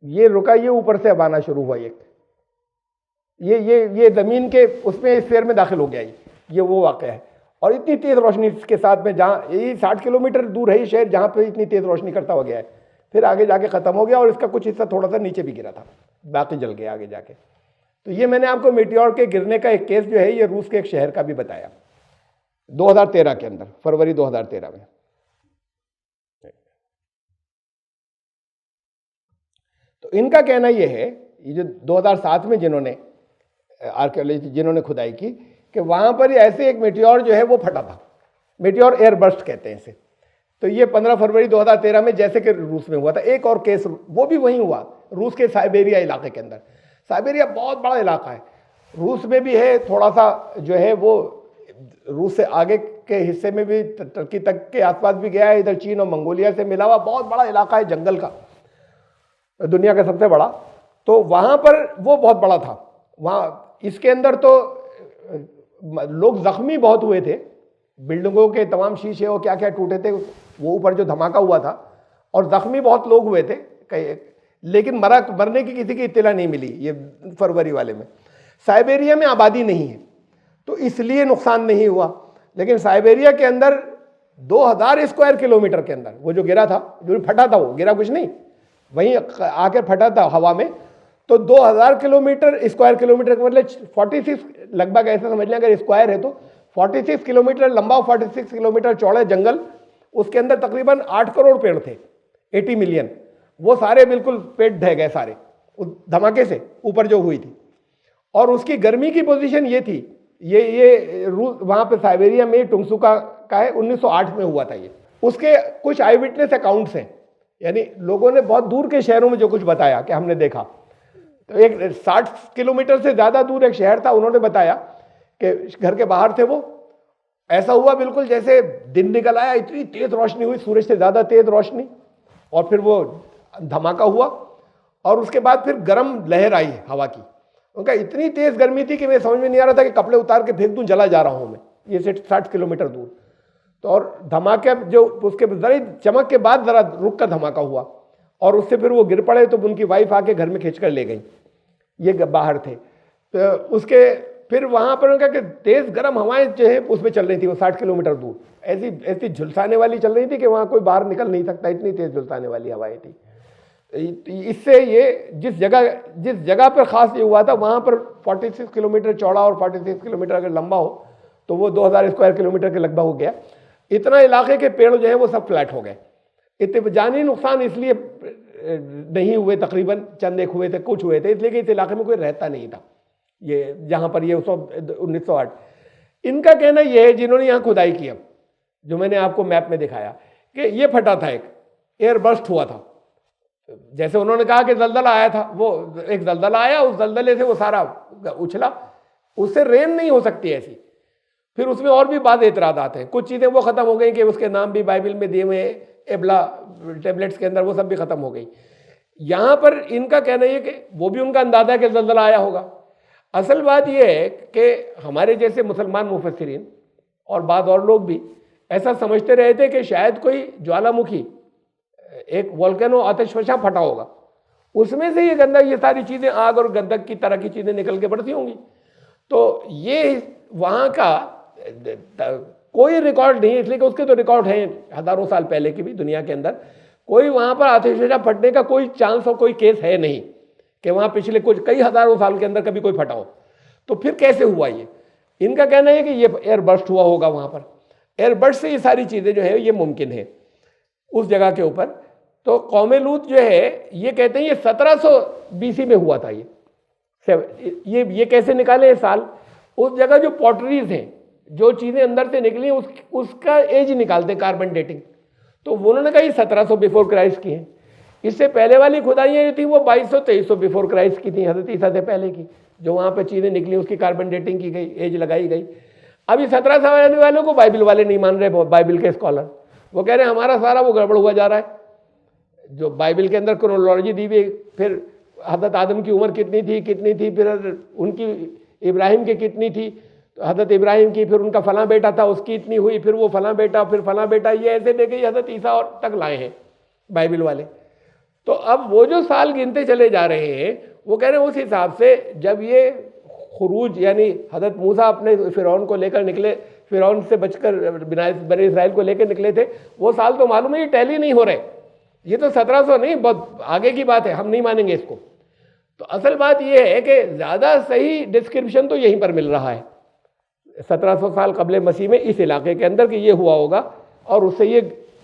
ये रुका, ये ऊपर से अब आना शुरू हुआ, ये जमीन के उसमें स्फीयर में दाखिल हो गया। ये वो वाक़या है। और इतनी तेज रोशनी के साथ में, जहाँ ये 60 किलोमीटर दूर है ये शहर, जहाँ पे इतनी तेज रोशनी करता हुआ गया है, फिर आगे जाके ख़त्म हो गया, और इसका कुछ हिस्सा थोड़ा सा नीचे भी गिरा था, बाकी जल गया आगे जाके। तो ये मैंने आपको मीटियोर के गिरने का एक केस जो है, ये रूस के एक शहर का भी बताया 2013 के अंदर, फरवरी 2013 में। तो इनका कहना यह है, ये जो 2007 में जिन्होंने आर्कियोलॉजी जिन्होंने खुदाई की, कि वहां पर ऐसे एक मेटियोर जो है वो फटा था, मेटियोर एयर बर्स्ट कहते हैं इसे। तो ये 15 फरवरी 2013 में जैसे कि रूस में हुआ था। एक और केस वो भी वहीं हुआ, रूस के साइबेरिया इलाके के अंदर। साइबेरिया बहुत बड़ा इलाका है, रूस में भी है, थोड़ा सा जो है वो रूस से आगे के हिस्से में भी, टर्की तक के आसपास भी गया है, इधर चीन और मंगोलिया से मिला हुआ बहुत बड़ा इलाका है, जंगल का, दुनिया का सबसे बड़ा। तो वहां पर वो बहुत बड़ा था। वहां इसके अंदर तो लोग जख्मी बहुत हुए थे, बिल्डिंगों के तमाम शीशे और क्या क्या टूटे थे, वो ऊपर जो धमाका हुआ था, और जख्मी बहुत लोग हुए थे, लेकिन मरने की किसी की इत्तला नहीं मिली ये फरवरी वाले में। साइबेरिया में आबादी नहीं है तो इसलिए नुकसान नहीं हुआ, लेकिन साइबेरिया के अंदर 2000 स्क्वायर किलोमीटर के अंदर वो जो गिरा था, जो फटा था, वो गिरा कुछ नहीं, वहीं आकर फटा था हवा में। तो 2000 स्क्वायर किलोमीटर का मतलब 46 लगभग, ऐसा समझ लें अगर स्क्वायर है तो 46 किलोमीटर लंबा, 46 किलोमीटर चौड़ा जंगल, उसके अंदर तकरीबन 8 करोड़ पेड़ थे, 80 मिलियन। वो सारे बिल्कुल पेड़ ढह गए सारे उस धमाके से, ऊपर जो हुई थी। और उसकी गर्मी की पोजीशन ये थी, ये वहां पे साइबेरिया में टुंगसुका का है, 1908 में हुआ था ये। उसके कुछ आई विटनेस अकाउंट्स हैं, यानी लोगों ने बहुत दूर के शहरों में जो कुछ बताया कि हमने देखा। तो एक 60 किलोमीटर से ज्यादा दूर एक शहर था, उन्होंने बताया कि घर के बाहर थे वो, ऐसा हुआ बिल्कुल जैसे दिन निकल आया, इतनी तेज रोशनी हुई, सूरज से ज्यादा तेज रोशनी, और फिर वो धमाका हुआ, और उसके बाद फिर गर्म लहर आई हवा की। उनका इतनी तेज गर्मी थी कि मैं समझ में नहीं आ रहा था कि कपड़े उतार के फेंक दूं, जला जा रहा हूं मैं, ये से 60 किलोमीटर दूर। तो और धमाके जो उसके जरा चमक के बाद जरा रुक कर धमाका हुआ, और उससे फिर वो गिर पड़े, तो उनकी वाइफ आके घर में खींच कर ले गई, ये बाहर थे। तो उसके फिर वहां पर उनका कि तेज गर्म हवाएं जो है उसमें चल रही थी, वो 60 किलोमीटर दूर, ऐसी झुलसाने वाली चल रही थी कि वहां कोई बाहर निकल नहीं सकता, इतनी तेज झुलसाने वाली हवाएं थी। इससे ये जिस जगह पर खास ये हुआ था, वहां पर 46 किलोमीटर चौड़ा और 46 किलोमीटर अगर लंबा हो तो वो 2000 स्क्वायर किलोमीटर के लगभग हो गया। इतना इलाके के पेड़ जो है वो सब फ्लैट हो गए। इतने जानी नुकसान इसलिए नहीं हुए, तकरीबन चंद एक हुए थे, कुछ हुए थे, इसलिए कि इस इलाके में कोई रहता नहीं था, ये जहां पर ये 1908। इनका कहना यह है, जिन्होंने यहाँ खुदाई की, अब जो मैंने आपको मैप में दिखाया, कि ये फटा था, एक एयर बर्स्ट हुआ था। जैसे उन्होंने कहा कि दलदला आया था, वो एक दलदला आया, उस दलदले से वो सारा उछला, उससे रेन नहीं हो सकती ऐसी। फिर उसमें और भी बाद एतराज आते हैं, कुछ चीज़ें वो ख़त्म हो गई कि उसके नाम भी बाइबल में दिए हुए एबला टेबलेट्स के अंदर, वो सब भी ख़त्म हो गई। यहाँ पर इनका कहना है कि वो भी उनका अंदाजा है कि दलदला आया होगा। असल बात यह है कि हमारे जैसे मुसलमान मुफस्सिरीन और बाद और लोग भी ऐसा समझते रहे थे कि शायद कोई ज्वालामुखी, एक वोल्केनो आतिशफशा फटा होगा, उसमें से ये गंदा, ये सारी चीज़ें आग और गंधक की तरह की चीज़ें निकल के बढ़ती होंगी। तो ये वहाँ का कोई रिकॉर्ड नहीं है, इसलिए कि उसके तो रिकॉर्ड हैं हज़ारों साल पहले की भी दुनिया के अंदर। कोई वहाँ पर आतिशफशा फटने का कोई चांस और कोई केस है नहीं कि वहाँ पिछले कुछ कई हज़ारों साल के अंदर कभी कोई फटा हो। तो फिर कैसे हुआ ये? इनका कहना है कि ये एयर बर्स्ट हुआ होगा वहाँ पर, एयर बर्स्ट से ये सारी चीज़ें जो है ये मुमकिन है उस जगह के ऊपर। तो कौमे लूत जो है ये कहते हैं ये 1700 BC में हुआ था। ये कैसे निकाले ये साल? उस जगह जो पॉटरीज हैं, जो चीज़ें अंदर से निकली उसका एज निकालते हैं, कार्बन डेटिंग। तो उन्होंने कहा 1700 बिफोर क्राइस्ट की है। इससे पहले वाली खुदाइयाँ जो थी वो 2200-2300 बिफोर क्राइस्ट की थी, हज़रत ईसा से पहले की, जो वहाँ पे चीज़ें निकली उसकी कार्बन डेटिंग की गई, एज लगाई गई। अभी 1700 वालों को बाइबल वाले नहीं मान रहे, बाइबल के स्कॉलर वो कह रहे हैं हमारा सारा वो गड़बड़ हुआ जा रहा है। जो बाइबल के अंदर क्रोनोलॉजी दी हुई, फिर हज़रत आदम की उम्र कितनी थी, फिर उनकी इब्राहिम की कितनी थी, तो हज़रत इब्राहिम की, फिर उनका फलां बेटा था उसकी इतनी हुई, फिर वो फलां बेटा, फिर फलां बेटा, ये ऐसे लेके हज़रत ईसा और तक लाए हैं बाइबल वाले। तो अब वो जो साल गिनते चले जा रहे हैं, वो कह रहे हैं उस हिसाब से जब ये खुरूज यानी हज़रत मूसा अपने फ़िरौन को लेकर निकले, फ़िरौन से बचकर बने इसराइल को लेकर निकले थे, वो साल तो मालूम है ये टैली नहीं हो रहे, ये तो 1700 नहीं, बहुत आगे की बात है, हम नहीं मानेंगे इसको। तो असल बात ये है कि ज़्यादा सही डिस्क्रिप्शन तो यहीं पर मिल रहा है 1700 साल कबले मसीह में इस इलाके के अंदर कि ये हुआ होगा, और उससे ये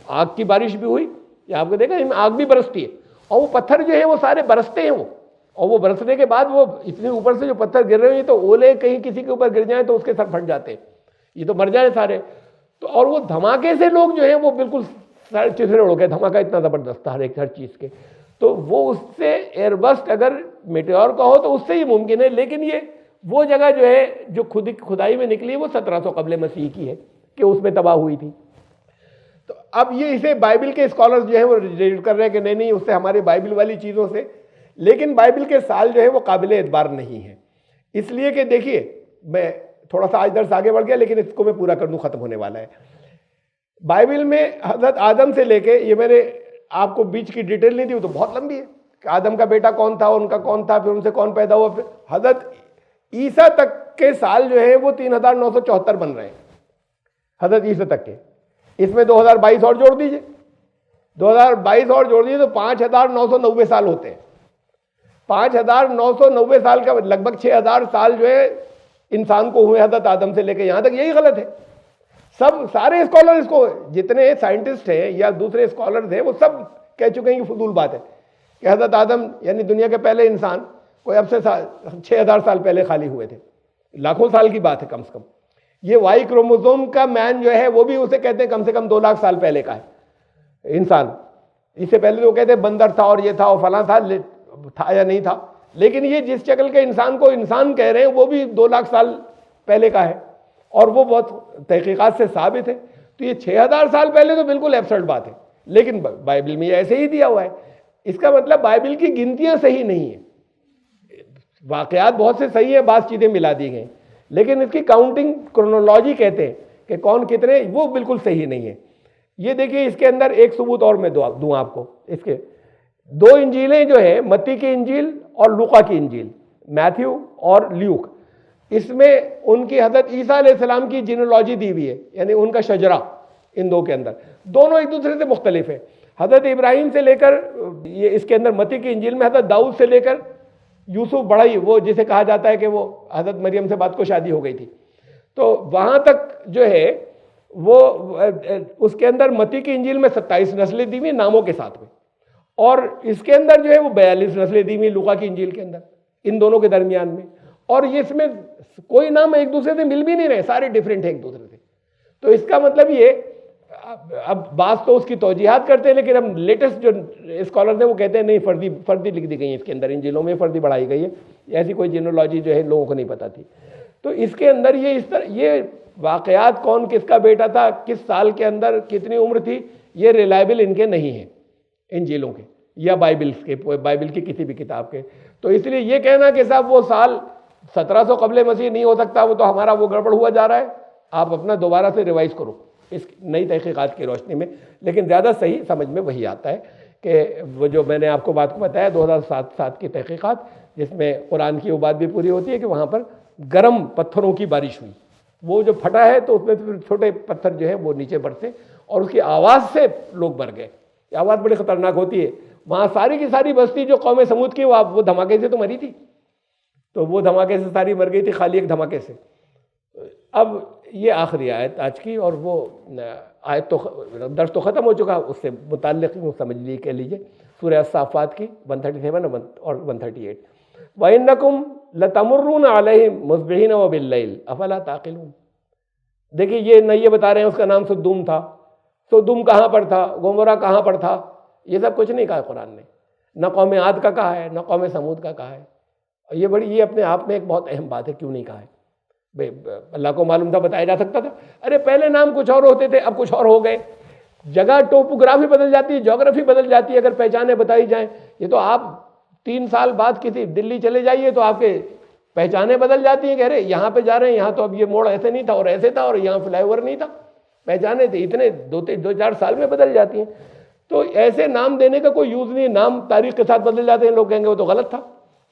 आग की बारिश भी हुई, ये आपको देखा इनमें आग भी बरसती है, और वो पत्थर जो है वो सारे बरसते हैं वो, और वो बरसने के बाद वो इतने ऊपर से जो पत्थर गिर रहे हैं, तो ओले कहीं किसी के ऊपर गिर जाए तो उसके सर फट जाते हैं, ये तो मर जाए सारे। तो और वो धमाके से लोग जो है वो बिल्कुल सारे चिथड़े उड़ गए, धमाका इतना ज़बरदस्त था हर चीज़ के। तो वो उससे एयरबस्ट अगर मेटेओर का हो तो उससे ही मुमकिन है, लेकिन ये वो जगह जो है जो खुदाई में निकली वो 1700 कबले मसीह की है कि उसमें तबाह हुई थी। तो अब ये इसे बाइबल के स्कॉलर्स जो है वो रिजेक्ट कर रहे हैं कि नहीं उससे हमारी बाइबल वाली चीज़ों से, लेकिन बाइबल के साल जो है वो काबिल एतबार नहीं है, इसलिए कि देखिए मैं थोड़ा सा आज दर्स आगे बढ़ गया, लेकिन इसको मैं पूरा कर दूँ, ख़त्म होने वाला है। बाइबल में हज़रत आदम से लेके, ये मैंने आपको बीच की डिटेल नहीं दी, वो तो बहुत लंबी है कि आदम का बेटा कौन था, उनका कौन था, फिर उनसे कौन पैदा हुआ, फिर हज़रत ईसा तक के साल जो है वो 3974 बन रहे हैं हज़रत ईसा तक के। इसमें 2022 और जोड़ दीजिए, 2022 और जोड़ दीजिए तो 5990 साल होते हैं। 5990 साल का लगभग 6000 साल जो है इंसान को हुए हज़रत आदम से लेकर यहाँ तक। यही गलत है, सब सारे स्कॉलर इसको, जितने साइंटिस्ट हैं या दूसरे स्कॉलर्स हैं, वो सब कह चुके हैं कि फजूल बात है कि हज़रत आदम यानी दुनिया के पहले इंसान कोई अब से 6000 साल पहले खाली हुए थे, लाखों साल की बात है कम से कम। ये वाई क्रोमोसोम का मैन जो है वो भी उसे कहते हैं कम से कम 2 लाख साल पहले का है इंसान। इससे पहले तो कहते हैं बंदर था और ये था और फला था या नहीं था, लेकिन ये जिस शक्ल के इंसान को इंसान कह रहे हैं वो भी 2 लाख साल पहले का है, और वो बहुत तहकीकात से साबित है। तो ये 6000 साल पहले तो बिल्कुल एब्सर्ड बात है, लेकिन बाइबल में ऐसे ही दिया हुआ है। इसका मतलब बाइबल की गिनतियां सही नहीं है, वाकयात बहुत से सही है, बात चीज़ें मिला दी गई, लेकिन इसकी काउंटिंग क्रोनोलॉजी कहते हैं कि कौन कितने, वो बिल्कुल सही नहीं है। ये देखिए इसके अंदर एक सबूत और मैं दूँ आपको। इसके 2 इंजीलें जो है, मत्ती की इंजील और लूका की इंजील, मैथ्यू और ल्यूक, इसमें उनकी हज़रत ईसा अलैहिस्सलाम की जीनोलॉजी दी हुई है, यानी उनका शजरा इन दो के अंदर, दोनों एक दूसरे से मुख्तलिफ है। हज़रत इब्राहिम से लेकर, ये इसके अंदर मत्ती की इंजील में हज़रत दाऊद से लेकर यूसुफ बड़ा ही, वो जिसे कहा जाता है कि वो हज़रत मरियम से बाद को शादी हो गई थी, तो वहाँ तक जो है वो उसके अंदर मत्ती की इंजील में 27 नस्लें दी हुई नामों के साथ में, और इसके अंदर जो है वो 42 नस्लें दी हुई लूका की इंजील के अंदर, इन दोनों के दरमियान में। और ये इसमें कोई नाम एक दूसरे से मिल भी नहीं रहे, सारे डिफरेंट है एक दूसरे से। तो इसका मतलब ये, अब बात तो उसकी तौजीहात करते हैं, लेकिन अब लेटेस्ट जो स्कॉलर्स हैं वो कहते हैं नहीं, फर्दी लिख दी गई है इसके अंदर, इन जिलों में फर्दी बढ़ाई गई है, ऐसी कोई जीनोलॉजी जो है लोगों को नहीं पता थी। तो इसके अंदर ये इस तरह ये वाकयात, कौन किसका बेटा था, किस साल के अंदर कितनी उम्र थी, ये रिलायबल इनके नहीं है, इन जिलों के या बाइबल की किसी भी किताब के। तो इसलिए ये कहना कि साहब वो साल 1700 कबले मसीह नहीं हो सकता, वो तो हमारा वो गड़बड़ हुआ जा रहा है, आप अपना दोबारा से रिवाइज करो इस नई तहकीकात की रोशनी में। लेकिन ज़्यादा सही समझ में वही आता है कि वो जो मैंने आपको बात को बताया 2007 की तहकीकात, जिसमें कुरान की वो बात भी पूरी होती है कि वहाँ पर गर्म पत्थरों की बारिश हुई, वो जो फटा है तो उसमें फिर छोटे पत्थर जो है वो नीचे बरसे और उसकी आवाज़ से लोग मर गए। आवाज़ बड़ी ख़तरनाक होती है। वहाँ सारी की सारी बस्ती जो कौम समूद की वो धमाके से तो मरी थी, तो वो धमाके से सारी मर गई थी, खाली एक धमाके से। अब ये आखिरी आयत आज की, और वो आयत तो दर्स तो ख़त्म हो चुका, उससे मुताल्लिक़ समझ लीजिए, कह लीजिए सूरह साफ़ात की 137 और 138, वइन्नकुम लतमुर्रून अलैहिम मुस्बिहीन व बिल्लैल अफला ताक़िलून। देखिए ये न ये बता रहे हैं उसका नाम सुद्दूम था, सुद्दूम कहाँ पर था, गोमोरा कहाँ पर था, ये सब कुछ नहीं कहा कुरान ने। न कौम आद का कहा है, न कौम समूद का कहा है। ये अपने आप में एक बहुत अहम बात है, क्यों नहीं कहा है भाई? अल्लाह को मालूम था, बताया जा सकता था। अरे पहले नाम कुछ और होते थे, अब कुछ और हो गए। जगह टोपोग्राफी बदल जाती है, ज्योग्राफी बदल जाती है, अगर पहचाने बताई जाए। ये तो आप 3 साल बाद किसी दिल्ली चले जाइए तो आपके पहचाने बदल जाती हैं। कह रहे यहाँ पे जा रहे हैं, यहाँ तो अब ये मोड़ ऐसे नहीं था और ऐसे था, और यहाँ फ्लाईओवर नहीं था। पहचाने थे इतने 2-4 साल में बदल जाती हैं। तो ऐसे नाम देने का कोई यूज नहीं। नाम तारीख के साथ बदल जाते हैं, लोग कहेंगे वो तो गलत था,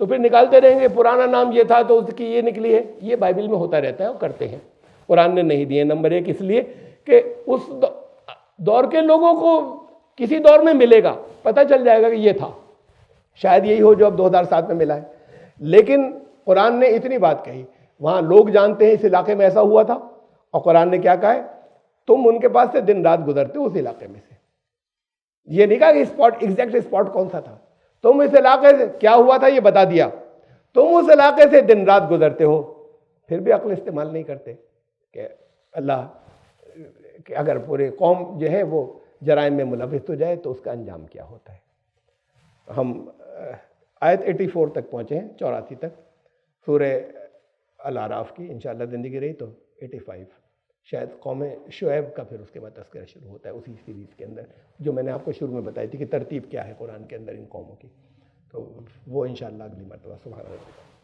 तो फिर निकालते रहेंगे पुराना नाम ये था तो उसकी ये निकली है। ये बाइबल में होता रहता है और करते हैं। कुरान ने नहीं दिए। नंबर 1 इसलिए कि उस दौर के लोगों को किसी दौर में मिलेगा, पता चल जाएगा कि ये था। शायद यही हो जो अब 2007 में मिला है। लेकिन कुरान ने इतनी बात कही, वहां लोग जानते हैं इस इलाके में ऐसा हुआ था, और कुरान ने क्या कहा है, तुम उनके पास से दिन रात गुजरते हो उस इलाके में से। ये नहीं कहा कि स्पॉट, एग्जैक्ट स्पॉट कौन सा था, तुम इस इलाके से क्या हुआ था ये बता दिया। तुम उस इलाके से दिन रात गुजरते हो, फिर भी अक्ल इस्तेमाल नहीं करते कि अल्लाह कि अगर पूरे कौम जो है वो जराइम में मुलविस हो जाए तो उसका अंजाम क्या होता है। हम आयत 84 तक पहुँचे हैं, 84 तक सूरे अल आराफ की। इंशाअल्लाह ज़िंदगी रही तो 85 शायद कौम शुएब का फिर उसके बाद तज़किरा शुरू होता है उसी सीरीज़ के अंदर, जो मैंने आपको शुरू में बताई थी कि तरतीब क्या है कुरान के अंदर इन कौमों की। तो वो इंशाअल्लाह अगली मरतबा। सुभान अल्लाह।